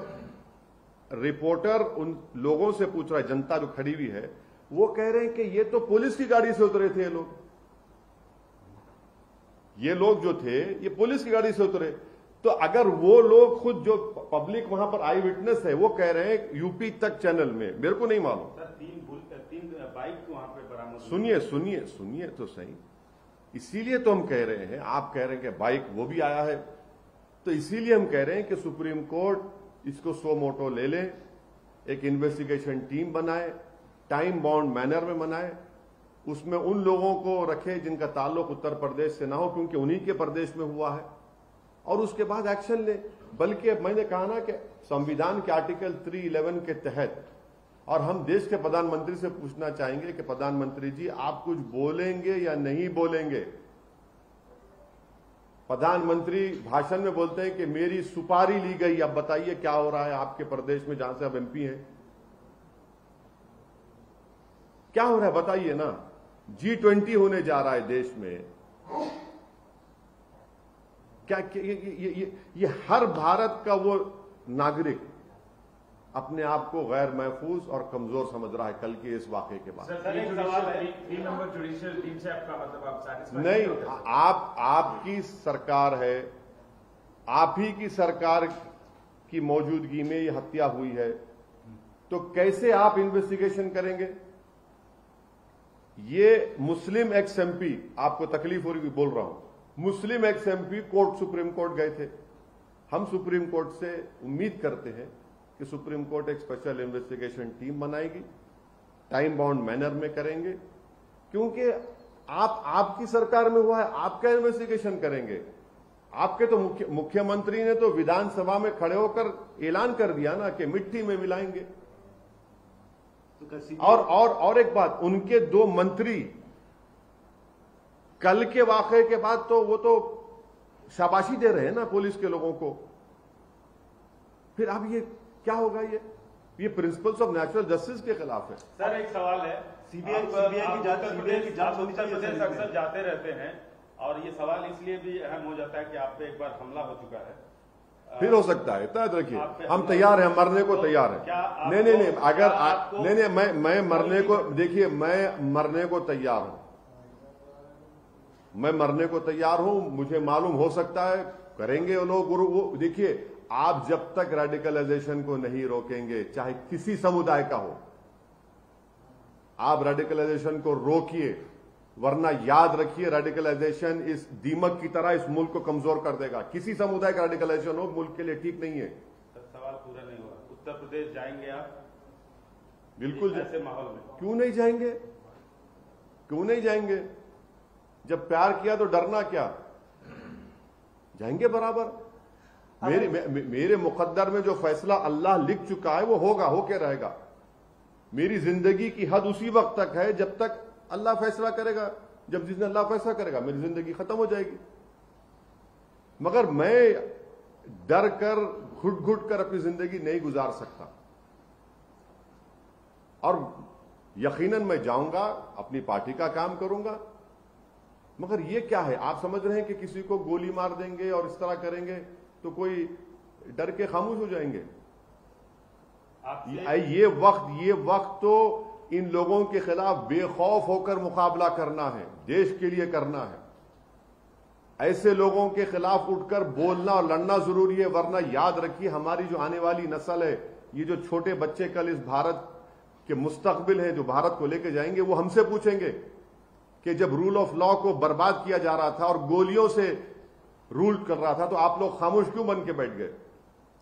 रिपोर्टर उन लोगों से पूछ रहा है, जनता जो खड़ी हुई है, वो कह रहे हैं कि ये तो पुलिस की गाड़ी से उतरे थे ये लोग जो थे ये पुलिस की गाड़ी से उतरे। तो अगर वो लोग खुद जो पब्लिक वहां पर आई विटनेस है वो कह रहे हैं यूपी तक चैनल में, मेरे को नहीं मालूम। सर, तीन बाइक वहां पे बरामद हुई। सुनिए तो सही, इसीलिए तो हम कह रहे हैं, आप कह रहे हैं कि बाइक वो भी आया है, तो इसीलिए हम कह रहे हैं कि सुप्रीम कोर्ट इसको सो मोटो ले ले, एक इन्वेस्टिगेशन टीम बनाए, टाइम बाउंड मैनर में बनाए, उसमें उन लोगों को रखे जिनका ताल्लुक उत्तर प्रदेश से ना हो, क्योंकि उन्हीं के प्रदेश में हुआ है, और उसके बाद एक्शन ले। बल्कि मैंने कहा ना कि संविधान के आर्टिकल 311 के तहत, और हम देश के प्रधानमंत्री से पूछना चाहेंगे कि प्रधानमंत्री जी आप कुछ बोलेंगे या नहीं बोलेंगे? प्रधानमंत्री भाषण में बोलते हैं कि मेरी सुपारी ली गई, अब बताइए क्या हो रहा है आपके प्रदेश में जहां से आप एमपी हैं? क्या हो रहा है बताइए ना। G20 होने जा रहा है देश में, क्या ये हर भारत का वो नागरिक अपने आप को गैर महफूज और कमजोर समझ रहा है कल के इस वाकये के बाद। सर, एक सवाल है, 3 नंबर जुडिशियल टीम से आपका मतलब आप satisfied नहीं, आपकी सरकार है, आप ही की सरकार की मौजूदगी में ये हत्या हुई है, तो कैसे आप इन्वेस्टिगेशन करेंगे? ये मुस्लिम एक्स एमपी, आपको तकलीफ हो रही बोल रहा हूं, Muslim ex MP court Supreme Court गए थे। हम सुप्रीम कोर्ट से उम्मीद करते हैं कि सुप्रीम कोर्ट एक स्पेशल इन्वेस्टिगेशन टीम बनाएगी, टाइम बाउंड मैनर में करेंगे, क्योंकि आपकी सरकार में हुआ है, आप क्या इन्वेस्टिगेशन करेंगे? आपके तो मुख्यमंत्री ने तो विधानसभा में खड़े होकर ऐलान कर दिया ना कि मिट्टी में मिलाएंगे। और एक बात, उनके 2 मंत्री कल के वाकये के बाद तो वो तो शाबाशी दे रहे हैं ना पुलिस के लोगों को। फिर अब ये क्या होगा? ये प्रिंसिपल्स ऑफ नेचुरल जस्टिस के खिलाफ है। सर, एक सवाल है, सीबीआई की जांच होनी उत्तर चाहिए। प्रदेश अक्सर जाते रहते हैं, और ये सवाल इसलिए भी अहम हो जाता है कि आप पे एक बार हमला हो चुका है। फिर हो सकता है, याद रखिए हम तैयार हैं, मरने को तैयार हैं। नहीं, अगर नहीं, मैं मरने को, देखिए मैं मरने को तैयार हूं, मैं मरने को तैयार हूं। मुझे मालूम हो सकता है करेंगे वो लोग, वो देखिए, आप जब तक रेडिकलाइजेशन को नहीं रोकेंगे, चाहे किसी समुदाय का हो, आप रेडिकलाइजेशन को रोकिए, वरना याद रखिए रेडिकलाइजेशन इस दीमक की तरह इस मुल्क को कमजोर कर देगा। किसी समुदाय का रेडिकलाइजेशन हो मुल्क के लिए ठीक नहीं है। सवाल पूरा नहीं हुआ। उत्तर प्रदेश जाएंगे आप? बिल्कुल, ऐसे माहौल में क्यों नहीं जाएंगे? क्यों नहीं जाएंगे? जब प्यार किया तो डरना क्या? जाएंगे बराबर। मेरे मुकद्दर में जो फैसला अल्लाह लिख चुका है वो होगा, होके रहेगा। मेरी जिंदगी की हद उसी वक्त तक है जब तक अल्लाह फैसला करेगा। जब जिस दिन अल्लाह फैसला करेगा मेरी जिंदगी खत्म हो जाएगी। मगर मैं डर कर, घुट घुट कर अपनी जिंदगी नहीं गुजार सकता। और यकीनन मैं जाऊंगा, अपनी पार्टी का काम करूंगा। मगर ये क्या है, आप समझ रहे हैं कि किसी को गोली मार देंगे और इस तरह करेंगे तो कोई डर के खामोश हो जाएंगे? ये वक्त तो इन लोगों के खिलाफ बेखौफ होकर मुकाबला करना है, देश के लिए करना है। ऐसे लोगों के खिलाफ उठकर बोलना और लड़ना जरूरी है, वरना याद रखिए हमारी जो आने वाली नस्ल है, ये जो छोटे बच्चे कल इस भारत के मुस्तकबिल हैं, जो भारत को लेकर जाएंगे, वो हमसे पूछेंगे कि जब रूल ऑफ लॉ को बर्बाद किया जा रहा था और गोलियों से रूल कर रहा था तो आप लोग खामोश क्यों बन के बैठ गए?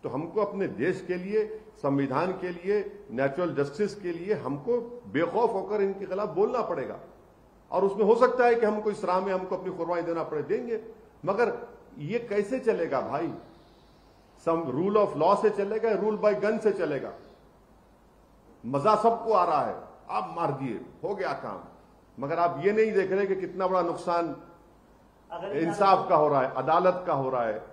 तो हमको अपने देश के लिए, संविधान के लिए, नेचुरल जस्टिस के लिए हमको बेखौफ होकर इनके खिलाफ बोलना पड़ेगा। और उसमें हो सकता है कि हमको इस राह में हमको अपनी कुर्बानी देना पड़े, देंगे। मगर ये कैसे चलेगा भाई? रूल ऑफ लॉ से चलेगा, रूल बाय गन से चलेगा? मजा सबको आ रहा है, आप मार दिए, हो गया काम। मगर आप ये नहीं देख रहे कि कितना बड़ा नुकसान इंसाफ का हो रहा है, अदालत का हो रहा है।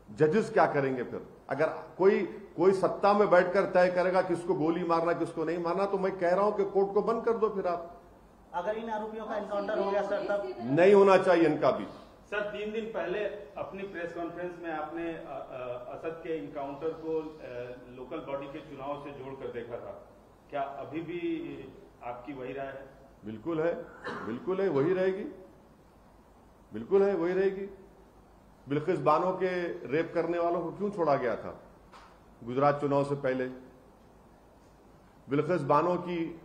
जजेस क्या करेंगे फिर? अगर कोई सत्ता में बैठकर तय करेगा किसको गोली मारना किसको नहीं मारना, तो मैं कह रहा हूं कि कोर्ट को बंद कर दो। फिर आप अगर इन आरोपियों का एनकाउंटर हो गया सर, तब नहीं होना चाहिए इनका भी। सर 3 दिन पहले अपनी प्रेस कॉन्फ्रेंस में आपने असद के इनकाउंटर को लोकल बॉडी के चुनाव से जोड़कर देखा था, क्या अभी भी आपकी वही राय है? बिल्कुल है, बिल्कुल है, वही रहेगी, बिल्कुल है, वही रहेगी। बिल्किस बानो के रेप करने वालों को क्यों छोड़ा गया था गुजरात चुनाव से पहले? बिल्किस बानो की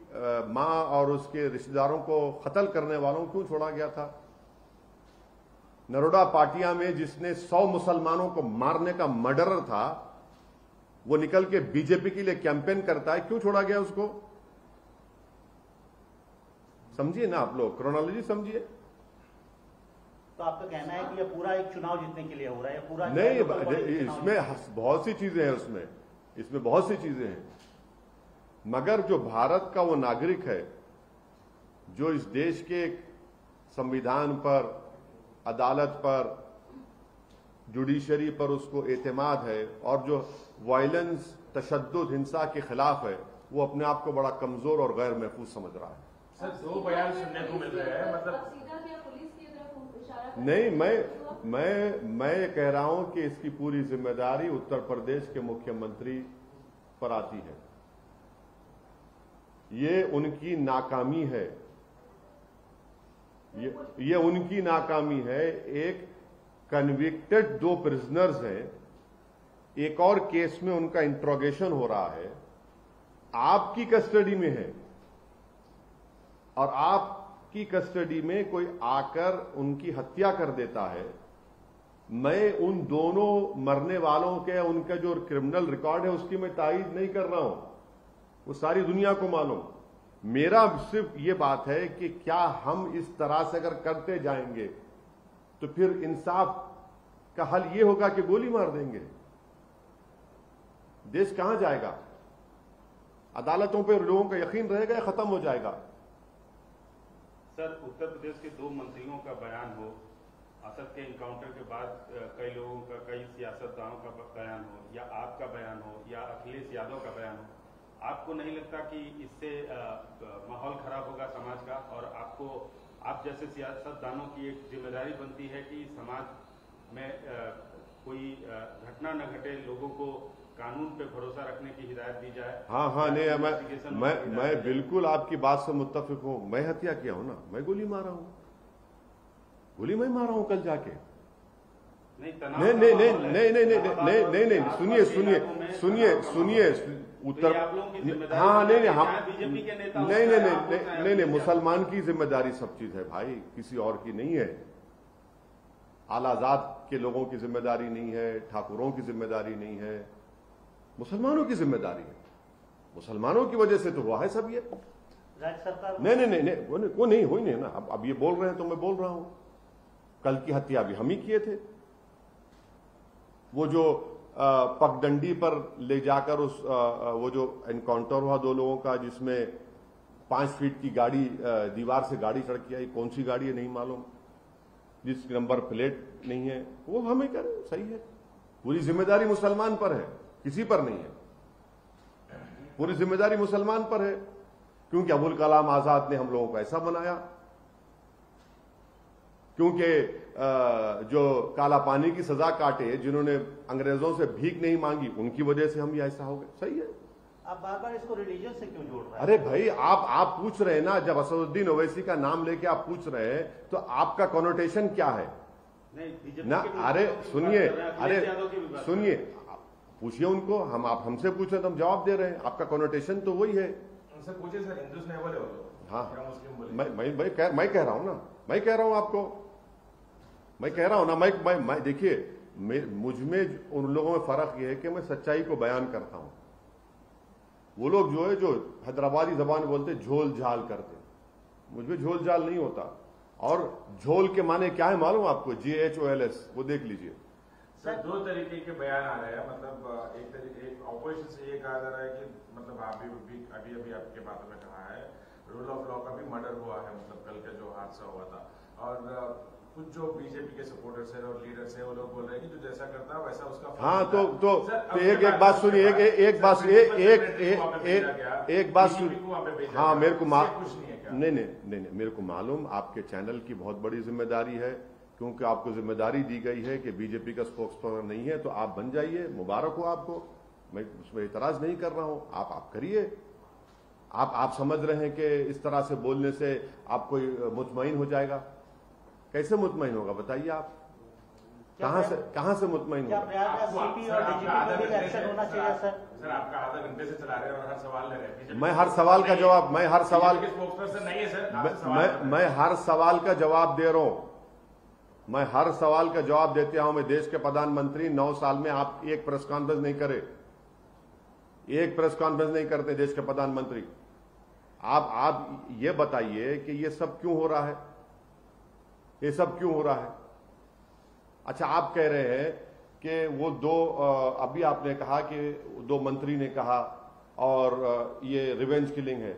मां और उसके रिश्तेदारों को कत्ल करने वालों को क्यों छोड़ा गया था? नरोडा पाटिया में जिसने 100 मुसलमानों को मारने का मर्डरर था, वो निकल के बीजेपी के लिए कैंपेन करता है, क्यों छोड़ा गया उसको? समझिए ना आप लोग, क्रोनोलॉजी समझिए। तो आपका कहना है कि ये पूरा एक चुनाव जीतने के लिए हो रहा है, पूरा नहीं, इसमें बहुत सी चीजें हैं, इसमें बहुत सी चीजें हैं। मगर जो भारत का वो नागरिक है जो इस देश के संविधान पर, अदालत पर, जुडिशरी पर उसको एतमाद है और जो वायलेंस, तशद्दुद, हिंसा के खिलाफ है, वो अपने आप को बड़ा कमजोर और गैर महफूज समझ रहा है। सर 2 बयान सुनने को मिल रहे हैं, मतलब नहीं, मैं कह रहा हूं कि इसकी पूरी जिम्मेदारी उत्तर प्रदेश के मुख्यमंत्री पर आती है। ये उनकी नाकामी है, ये उनकी नाकामी है। एक कन्विक्टेड 2 प्रिजनर्स हैं, एक और केस में उनका इंट्रोगेशन हो रहा है, आपकी कस्टडी में है, और आपकी कस्टडी में कोई आकर उनकी हत्या कर देता है। मैं उन दोनों मरने वालों के, उनका जो क्रिमिनल रिकॉर्ड है उसकी मैं तायीद नहीं कर रहा हूं, वो सारी दुनिया को मालूम। मेरा सिर्फ ये बात है कि क्या हम इस तरह से अगर करते जाएंगे तो फिर इंसाफ का हल ये होगा कि गोली मार देंगे? देश कहां जाएगा? अदालतों पर लोगों का यकीन रहेगा या खत्म हो जाएगा? सर, उत्तर प्रदेश के 2 मंत्रियों का बयान हो, असद के इनकाउंटर के बाद कई लोगों का, कई सियासतदानों का बयान हो, या आपका बयान हो, या अखिलेश यादव का बयान हो, आपको नहीं लगता कि इससे माहौल खराब होगा समाज का? और आप जैसे सियासतदानों की एक जिम्मेदारी बनती है कि समाज में कोई घटना न घटे, लोगों को कानून पे भरोसा रखने की हिदायत दी जाए। हाँ, नहीं, मैं बिल्कुल आपकी बात से मुत्तफिक हूं। मैं हत्या किया हूं ना, मैं गोली मारा हूं, गोली मैं मारा हूं कल जाके। नहीं, सुनिए उत्तर, हाँ, नहीं, मुसलमान की जिम्मेदारी सब चीज है भाई, किसी और की नहीं है। आलाजाद के लोगों की जिम्मेदारी नहीं है, ठाकुरों की जिम्मेदारी नहीं है, मुसलमानों की जिम्मेदारी है। मुसलमानों की वजह से तो हुआ है सब ये। राज्य सरकार नहीं, वो नहीं हुई नहीं ना। अब ये बोल रहे हैं तो मैं बोल रहा हूं, कल की हत्या भी हम ही किए थे। वो जो पगडंडी पर ले जाकर वो जो एनकाउंटर हुआ 2 लोगों का, जिसमें 5 फीट की गाड़ी, दीवार से गाड़ी चढ़ के आई, कौन सी गाड़ी है नहीं मालूम, जिस नंबर प्लेट नहीं है, वो हमें कह रहे सही है। पूरी जिम्मेदारी मुसलमान पर है, किसी पर नहीं है। पूरी जिम्मेदारी मुसलमान पर है, क्योंकि अबुल कलाम आजाद ने हम लोगों को ऐसा बनाया, क्योंकि जो काला पानी की सजा काटे, जिन्होंने अंग्रेजों से भीख नहीं मांगी, उनकी वजह से हम ये ऐसा हो गए। सही है। आप बार बार इसको रिलीजन से क्यों जोड़ रहे हैं? अरे भाई, आप पूछ रहे हैं ना, जब असदुद्दीन ओवैसी का नाम लेके आप पूछ रहे हैं तो आपका कॉनोटेशन क्या है ना? अरे सुनिए, पूछिए उनको, आप हमसे पूछे तो हम जवाब दे रहे हैं। आपका कॉनोटेशन तो वही है। उनसे पूछिए सर, हिंदुज नहीं बोले हो तो? हाँ, मुस्लिम बोले? मैं कह रहा हूं ना, मैं कह रहा हूं आपको, मैं कह रहा हूं ना, मैं देखिए, मुझ में उन लोगों में फर्क यह है कि मैं सच्चाई को बयान करता हूं। वो लोग जो है, जो हैदराबादी जबान बोलते झोल झाल करते, मुझ में झोल झाल नहीं होता। और झोल के माने क्या है मालूम आपको? GHOLS, वो देख लीजिए। सर, दो तरीके के बयान आ रहे हैं। मतलब एक ऑपोजिशन से ये कहा जा रहा है कि मतलब अभी आपके बातों में कहा है रूल ऑफ लॉ का भी मर्डर हुआ है, मतलब कल का जो हादसा हुआ था। और कुछ जो बीजेपी के सपोर्टर्स हैं और लीडर्स हैं, वो लोग बोल रहे हैं कि जो जैसा करता है वैसा उसका। हाँ, तो एक बात सुनिए, एक बात सुनिए। हाँ, मेरे को नहीं, मेरे को मालूम आपके चैनल की बहुत बड़ी जिम्मेदारी है, क्योंकि आपको जिम्मेदारी दी गई है कि बीजेपी का स्पोक्सपर्सन नहीं है, तो आप बन जाइए, मुबारक हो आपको। मैं उसमें इतराज नहीं कर रहा हूं, आप करिए। आप समझ रहे हैं कि इस तरह से बोलने से आपको मुतमईन हो जाएगा? कैसे मुतमईन होगा बताइए आप? कहां से मुतमईन होगा? सीपी और डीजीपी पे एक्शन होना चाहिए सर। सर, आपका आधा घंटे से चला रहे हैं और हर सवाल ले रहे हैं। मैं हर सवाल का जवाब, मैं हर सवाल का जवाब दे रहा हूं। मैं हर सवाल का जवाब देते हूं। मैं देश के प्रधानमंत्री 9 साल में आप एक प्रेस कॉन्फ्रेंस नहीं करे, एक प्रेस कॉन्फ्रेंस नहीं करते देश के प्रधानमंत्री। आप ये बताइए कि ये सब क्यों हो रहा है? ये सब क्यों हो रहा है? अच्छा, आप कह रहे हैं कि वो अभी आपने कहा कि 2 मंत्री ने कहा और ये रिवेंज किलिंग है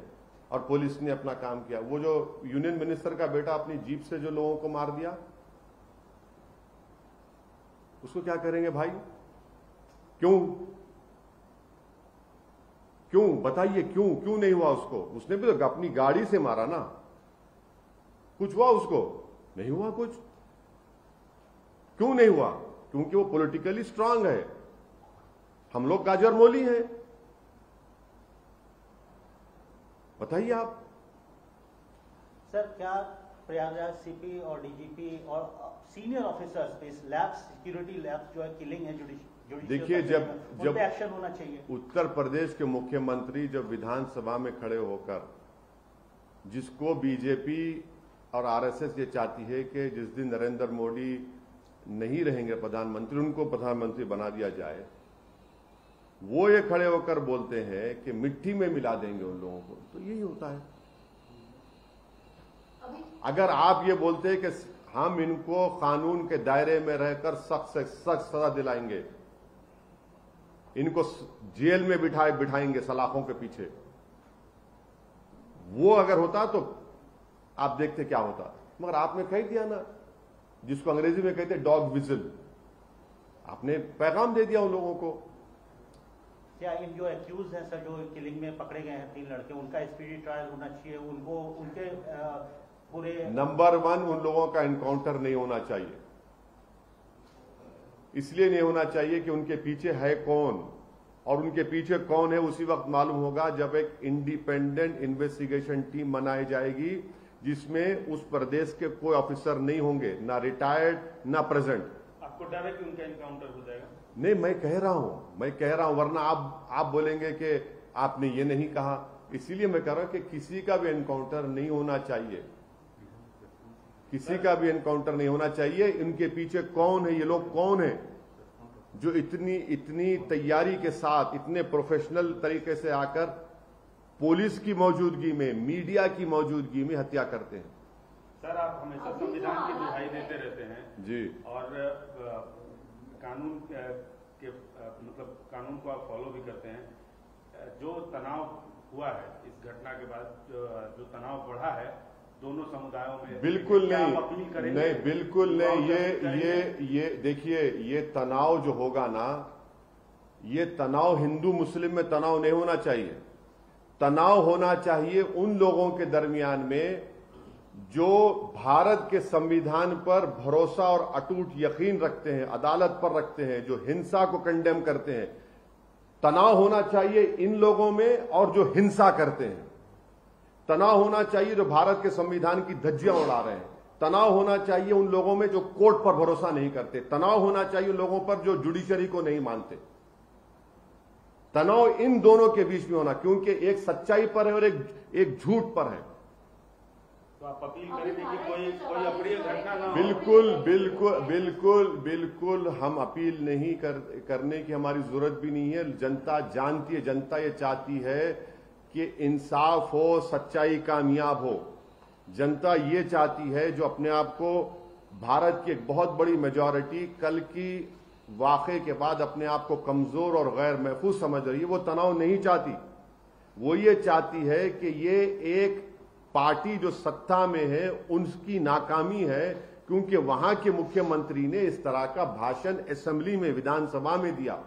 और पुलिस ने अपना काम किया। वो जो यूनियन मिनिस्टर का बेटा अपनी जीप से जो लोगों को मार दिया, उसको क्या करेंगे भाई? क्यों बताइए, क्यों नहीं हुआ उसको? उसने भी तो अपनी गाड़ी से मारा ना। कुछ हुआ उसको? नहीं हुआ कुछ। क्यों नहीं हुआ? क्योंकि वो पॉलिटिकली स्ट्रांग है। हम लोग गाजर मोली हैं। बताइए आप। सर, क्या प्रयागराज सीपी और डीजीपी और सीनियर ऑफिसर्स पे इस लैब्स, सिक्योरिटी लैब्स जो है किलिंग है, देखिए, जब एक्शन होना चाहिए। उत्तर प्रदेश के मुख्यमंत्री जब विधानसभा में खड़े होकर, जिसको बीजेपी और आरएसएस ये चाहती है कि जिस दिन नरेंद्र मोदी नहीं रहेंगे प्रधानमंत्री, उनको प्रधानमंत्री बना दिया जाए, वो ये खड़े होकर बोलते हैं कि मिट्टी में मिला देंगे उन लोगों को, तो यही होता है। अगर आप ये बोलते हैं कि हम इनको कानून के दायरे में रहकर सख्त से सख्त सजा दिलाएंगे, इनको जेल में बिठाएंगे सलाखों के पीछे, वो अगर होता तो आप देखते क्या होता। मगर आपने कह दिया ना, जिसको अंग्रेजी में कहते डॉग विजिल, आपने पैगाम दे दिया उन लोगों को। क्या इन जो एक्यूज हैं सर, जो किलिंग में पकड़े गए हैं 3 लड़के, उनका स्पीडी ट्रायल होना चाहिए? उनको उनके पूरे नंबर 1 उन लोगों का एनकाउंटर नहीं होना चाहिए। इसलिए नहीं होना चाहिए कि उनके पीछे है कौन, और उनके पीछे कौन है उसी वक्त मालूम होगा जब एक इंडिपेंडेंट इन्वेस्टिगेशन टीम बनाई जाएगी, जिसमें उस प्रदेश के कोई ऑफिसर नहीं होंगे, ना रिटायर्ड ना प्रेजेंट। आपको डर है कि उनका एनकाउंटर हो जाएगा? नहीं, मैं कह रहा हूं, वरना आप बोलेंगे कि आपने ये नहीं कहा। इसीलिए मैं कह रहा हूं कि किसी का भी एनकाउंटर नहीं होना चाहिए, किसी का भी एनकाउंटर नहीं होना चाहिए। इनके पीछे कौन है, ये लोग कौन है जो इतनी तैयारी के साथ, इतने प्रोफेशनल तरीके से आकर पुलिस की मौजूदगी में, मीडिया की मौजूदगी में हत्या करते हैं। सर, आप हमेशा संविधान की दुहाई देते रहते हैं जी, और कानून के मतलब कानून को आप फॉलो भी करते हैं। जो तनाव हुआ है इस घटना के बाद, जो तनाव बढ़ा है दोनों समुदायों में, बिल्कुल नहीं, बिल्कुल नहीं। ये देखिए, ये तनाव जो होगा ना, ये तनाव हिंदू मुस्लिम में तनाव नहीं होना चाहिए। तनाव होना चाहिए उन लोगों के दरमियान में जो भारत के संविधान पर भरोसा और अटूट यकीन रखते हैं, अदालत पर रखते हैं, जो हिंसा को कंडेम करते हैं। तनाव होना चाहिए इन लोगों में और जो हिंसा करते हैं। तनाव होना चाहिए जो भारत के संविधान की धज्जियां उड़ा रहे हैं। तनाव होना चाहिए उन लोगों में जो कोर्ट पर भरोसा नहीं करते। तनाव होना चाहिए उन लोगों पर जो जुडिशरी को नहीं मानते। तनाव इन दोनों के बीच में होना, क्योंकि एक सच्चाई पर है और एक झूठ पर है। तो आप अपील करेंगे कि कोई अप्रिय घटना ना हो। बिल्कुल बिल्कुल बिल्कुल बिल्कुल हम अपील नहीं करने की हमारी जरूरत भी नहीं है। जनता जानती है, जनता ये चाहती है कि इंसाफ हो, सच्चाई कामयाब हो। जनता ये चाहती है, जो अपने आप को भारत की एक बहुत बड़ी मेजॉरिटी कल की वाक़े के बाद अपने आप को कमजोर और गैर महफूज समझ रही है, वो तनाव नहीं चाहती। वो ये चाहती है कि ये एक पार्टी जो सत्ता में है उनकी नाकामी है, क्योंकि वहां के मुख्यमंत्री ने इस तरह का भाषण असेंबली में, विधानसभा में दिया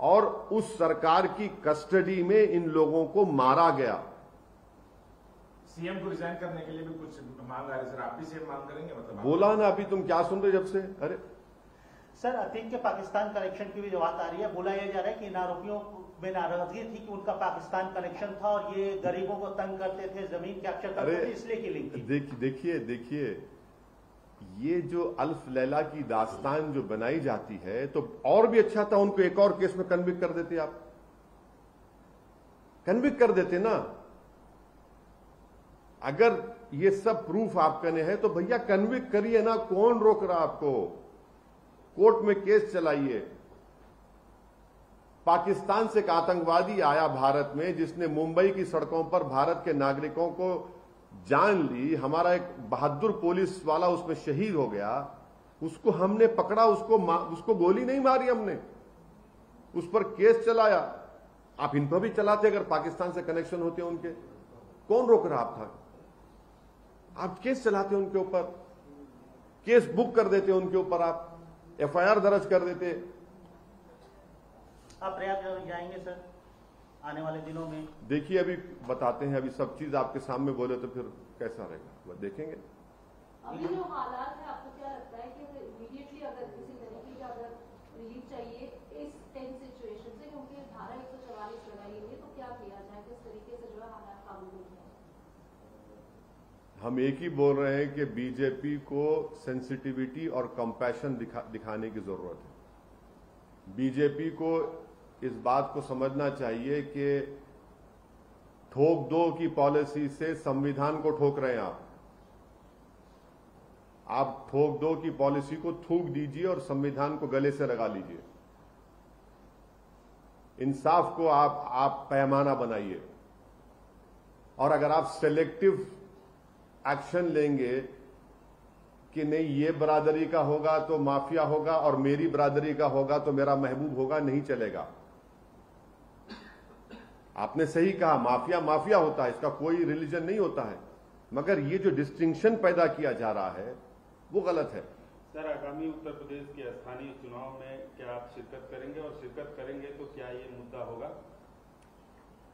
और उस सरकार की कस्टडी में इन लोगों को मारा गया। सीएम को रिजाइन करने के लिए भी कुछ मांग आ रही सर, आप भी सीएम मांग करेंगे? मतलब बोला ना, अभी तुम क्या सुन रहे जब से? अरे सर, अतीक के पाकिस्तान कनेक्शन की भी जो बात आ रही है, बोला यह जा रहा है कि इन आरोपियों में नाराजगी थी कि उनका पाकिस्तान कनेक्शन था और ये गरीबों को तंग करते थे, जमीन कैप्चर करते थे, इसलिए की लिंक थी। देखिए ये जो अल्फ लैला की दास्तान जो बनाई जाती है, तो और भी अच्छा था उनको एक और केस में कन्विक्ट कर देते। आप कन्विक्ट कर देते ना। अगर ये सब प्रूफ आपके ने है तो भैया कन्विक्ट करिए ना, कौन रोक रहा आपको? कोर्ट में केस चलाइए। पाकिस्तान से एक आतंकवादी आया भारत में, जिसने मुंबई की सड़कों पर भारत के नागरिकों को जान ली। हमारा एक बहादुर पुलिस वाला उसमें शहीद हो गया। उसको हमने पकड़ा, उसको गोली नहीं मारी हमने, उस पर केस चलाया। आप इन पर भी चलाते अगर पाकिस्तान से कनेक्शन होते उनके। कौन रोक रहा था? आप केस चलाते उनके ऊपर, केस बुक कर देते उनके ऊपर, आप एफआईआर दर्ज कर देते। आप प्रयागराज जाएंगे सर आने वाले दिनों में? देखिए अभी बताते हैं, अभी सब चीज आपके सामने बोले तो फिर कैसा रहेगा, वो देखेंगे। अभी जो हालात है, आपको क्या लगता है कि इमीडिएटली अगर किसी तरीके का अगर रिलीफ चाहिए इस टेंस सिचुएशन से, क्योंकि धारा 144 लगाई गई है, तो क्या किया जाए, किस तरीके से जो है हालात काबू हो जाए? हम एक ही बोल रहे हैं कि बीजेपी को सेंसिटिविटी और कंपैशन दिखाने की जरूरत है। बीजेपी को इस बात को समझना चाहिए कि ठोक दो की पॉलिसी से संविधान को ठोक रहे हैं आप ठोक दो की पॉलिसी को थूक दीजिए और संविधान को गले से लगा लीजिए। इंसाफ को आप पैमाना बनाइए। और अगर आप सेलेक्टिव एक्शन लेंगे कि नहीं ये बरादरी का होगा तो माफिया होगा और मेरी बरादरी का होगा तो मेरा महबूब होगा, नहीं चलेगा। आपने सही कहा, माफिया माफिया होता है, इसका कोई रिलीजन नहीं होता है, मगर ये जो डिस्टिंक्शन पैदा किया जा रहा है वो गलत है। सर, आगामी उत्तर प्रदेश के स्थानीय चुनाव में क्या आप शिरकत करेंगे, और शिरकत करेंगे तो क्या ये मुद्दा होगा?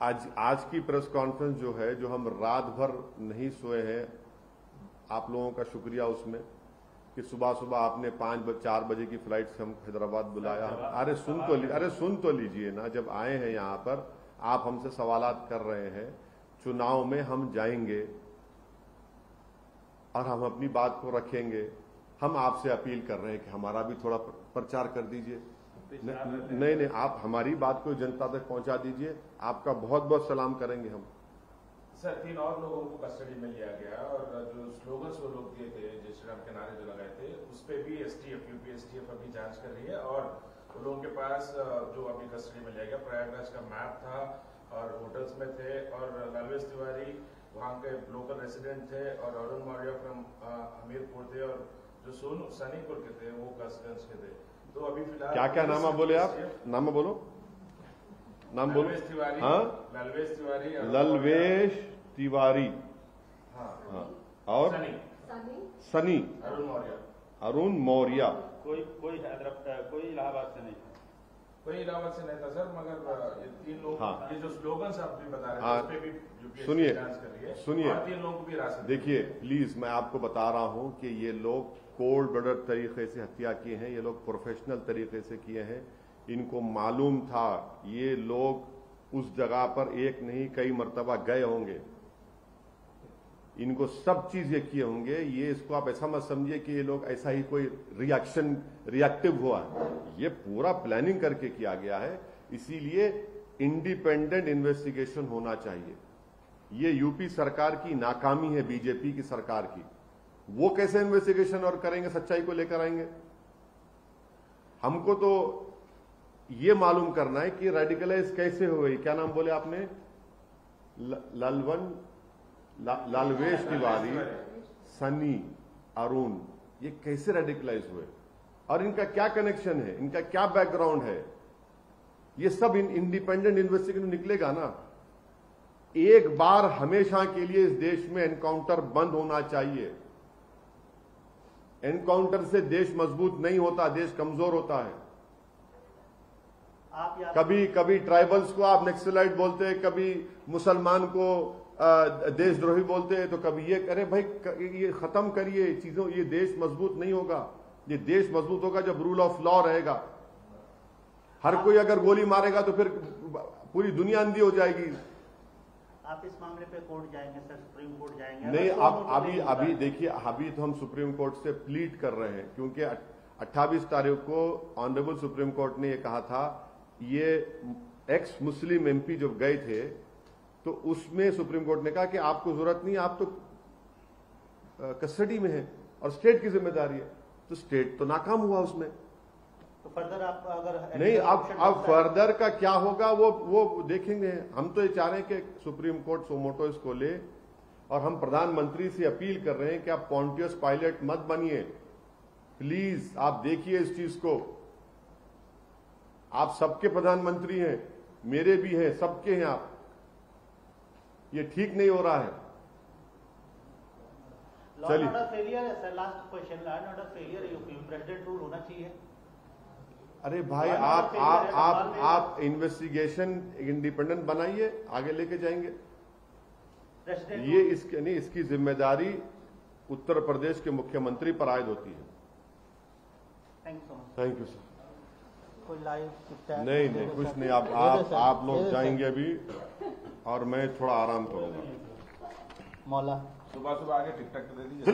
आज की प्रेस कॉन्फ्रेंस जो है, जो हम रात भर नहीं सोए हैं, आप लोगों का शुक्रिया उसमें कि सुबह सुबह आपने 4 बजे की फ्लाइट से हम हैदराबाद बुलाया। अरे सुन तो लीजिए ना, जब आए हैं यहाँ पर आप हमसे सवालात कर रहे हैं। चुनाव में हम जाएंगे और हम अपनी बात को रखेंगे। हम आपसे अपील कर रहे हैं कि हमारा भी थोड़ा प्रचार कर दीजिए। नहीं, आप हमारी बात को जनता तक पहुंचा दीजिए। आपका बहुत बहुत सलाम करेंगे हम। सर, 3 और लोगों को कस्टडी में लिया गया और जो स्लोगन्स वो लोग दिए थे, जय श्री राम के नारे जो लगाए थे, उस पर भी यूपी एसटीएफ अभी जांच कर रही है। और वो लोगों के पास जो अभी कस्टडी में लिया गया, प्रयागराज का मैप था और होटल्स में थे, और लालवेश तिवारी वहाँ के लोकल रेसिडेंट थे, और अरुण मौर्य फ्रॉम हमीरपुर थे, और जो सोनू सनीपुर के थे वो कसगंज के थे। तो अभी फिलहाल क्या नाम बोले आप? नाम बोलो। लालवेश तिवारी, हाँ, ललवेश तिवारी, हाँ, और सनी, अरुण मौर्य। कोई इलाहाबाद से नहीं। कोई इलाहाबाद से नहीं था सर, मगर ये 3 लोग, हाँ। ये जो स्लोगन्स आप भी बता रहे हाँ। हैं, उस पे भी यूपीएससी सुनिए, जांच कर रही है, सुनिए। और 3 लोगों को भी हिरासत में। देखिए प्लीज, मैं आपको बता रहा हूं कि ये लोग कोल्ड ब्लडेड तरीके से हत्या किए हैं, ये लोग प्रोफेशनल तरीके से किए हैं। इनको मालूम था ये लोग उस जगह पर एक नहीं कई मर्तबा गए होंगे, इनको सब चीज ये किए होंगे। ये इसको आप ऐसा मत समझिए कि ये लोग ऐसा ही कोई रिएक्टिव हुआ है, ये पूरा प्लानिंग करके किया गया है। इसीलिए इंडिपेंडेंट इन्वेस्टिगेशन होना चाहिए। ये यूपी सरकार की नाकामी है, बीजेपी की सरकार की। वो कैसे इन्वेस्टिगेशन और करेंगे, सच्चाई को लेकर आएंगे? हमको तो ये मालूम करना है कि रेडिकलाइज कैसे हुए। क्या नाम बोले आपने? लालवेश तिवारी, सनी, अरुण, ये कैसे रेडिकलाइज हुए और इनका क्या कनेक्शन है, इनका क्या बैकग्राउंड है? ये सब इंडिपेंडेंट इन्वेस्टिगेशन निकलेगा ना। एक बार हमेशा के लिए इस देश में एनकाउंटर बंद होना चाहिए। एनकाउंटर से देश मजबूत नहीं होता, देश कमजोर होता है। कभी कभी ट्राइबल्स को आप नक्सलाइट बोलते हैं, कभी मुसलमान को देशद्रोही बोलते हैं, तो कभी ये अरे भाई ये खत्म करिए चीजों। ये देश मजबूत नहीं होगा। ये देश मजबूत होगा जब रूल ऑफ लॉ रहेगा। हर कोई अगर गोली मारेगा तो फिर पूरी दुनिया अंधी हो जाएगी। आप इस मामले पे कोर्ट जाएंगे सर, सुप्रीम कोर्ट जाएंगे? नहीं, आप अभी देखिए, अभी तो हम सुप्रीम कोर्ट से प्लीड कर रहे हैं, क्योंकि 28 तारीख को ऑनरेबल सुप्रीम कोर्ट ने ये कहा था, ये एक्स मुस्लिम एमपी जब गए थे तो उसमें सुप्रीम कोर्ट ने कहा कि आपको जरूरत नहीं, आप तो कस्टडी में हैं और स्टेट की जिम्मेदारी है। तो स्टेट तो नाकाम हुआ उसमें। तो फर्दर आप अगर नहीं, अब फर्दर का क्या होगा वो देखेंगे। हम तो ये चाह रहे हैं कि सुप्रीम कोर्ट सोमोटो इसको ले, और हम प्रधानमंत्री से अपील कर रहे हैं कि आप पॉन्टियस पायलट मत बनिए प्लीज। आप देखिए इस चीज को। आप सबके प्रधानमंत्री हैं, मेरे भी हैं, सबके हैं आप। ये ठीक नहीं हो रहा है। चलिए, फेलियर है sir. Last question, law and order failure है यूपी में, प्रेसिडेंट रूल होना चाहिए। अरे भाई, आप इन्वेस्टिगेशन इंडिपेंडेंट बनाइए, आगे लेके जाएंगे। ये इसकी जिम्मेदारी उत्तर प्रदेश के मुख्यमंत्री पर आयद होती है। Thank you sir. कोई लाइव नहीं, कुछ नहीं। आप लोग जाएंगे अभी और मैं थोड़ा आराम करूंगा। मौला सुबह सुबह आगे टिकटॉक दे दीजिए।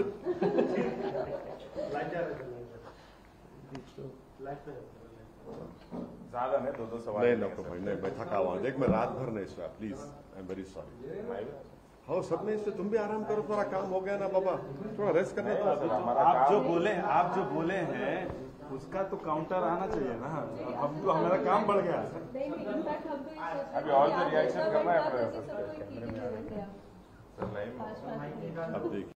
ज्यादा नहीं, 2-2 सवाल नहीं नको भाई, नहीं, मैं थका हुआ। देख, मैं रात भर नहीं सोया, please, I am very sorry. हाँ, सब में इससे तुम भी आराम करो, थोड़ा काम हो गया ना बाबा, थोड़ा रेस्ट करने दो। आप जो बोले हैं उसका तो काउंटर आना चाहिए ना। अब तो हमारा काम बढ़ गया। अभी और जो रिएक्शन करना है अब देखिए।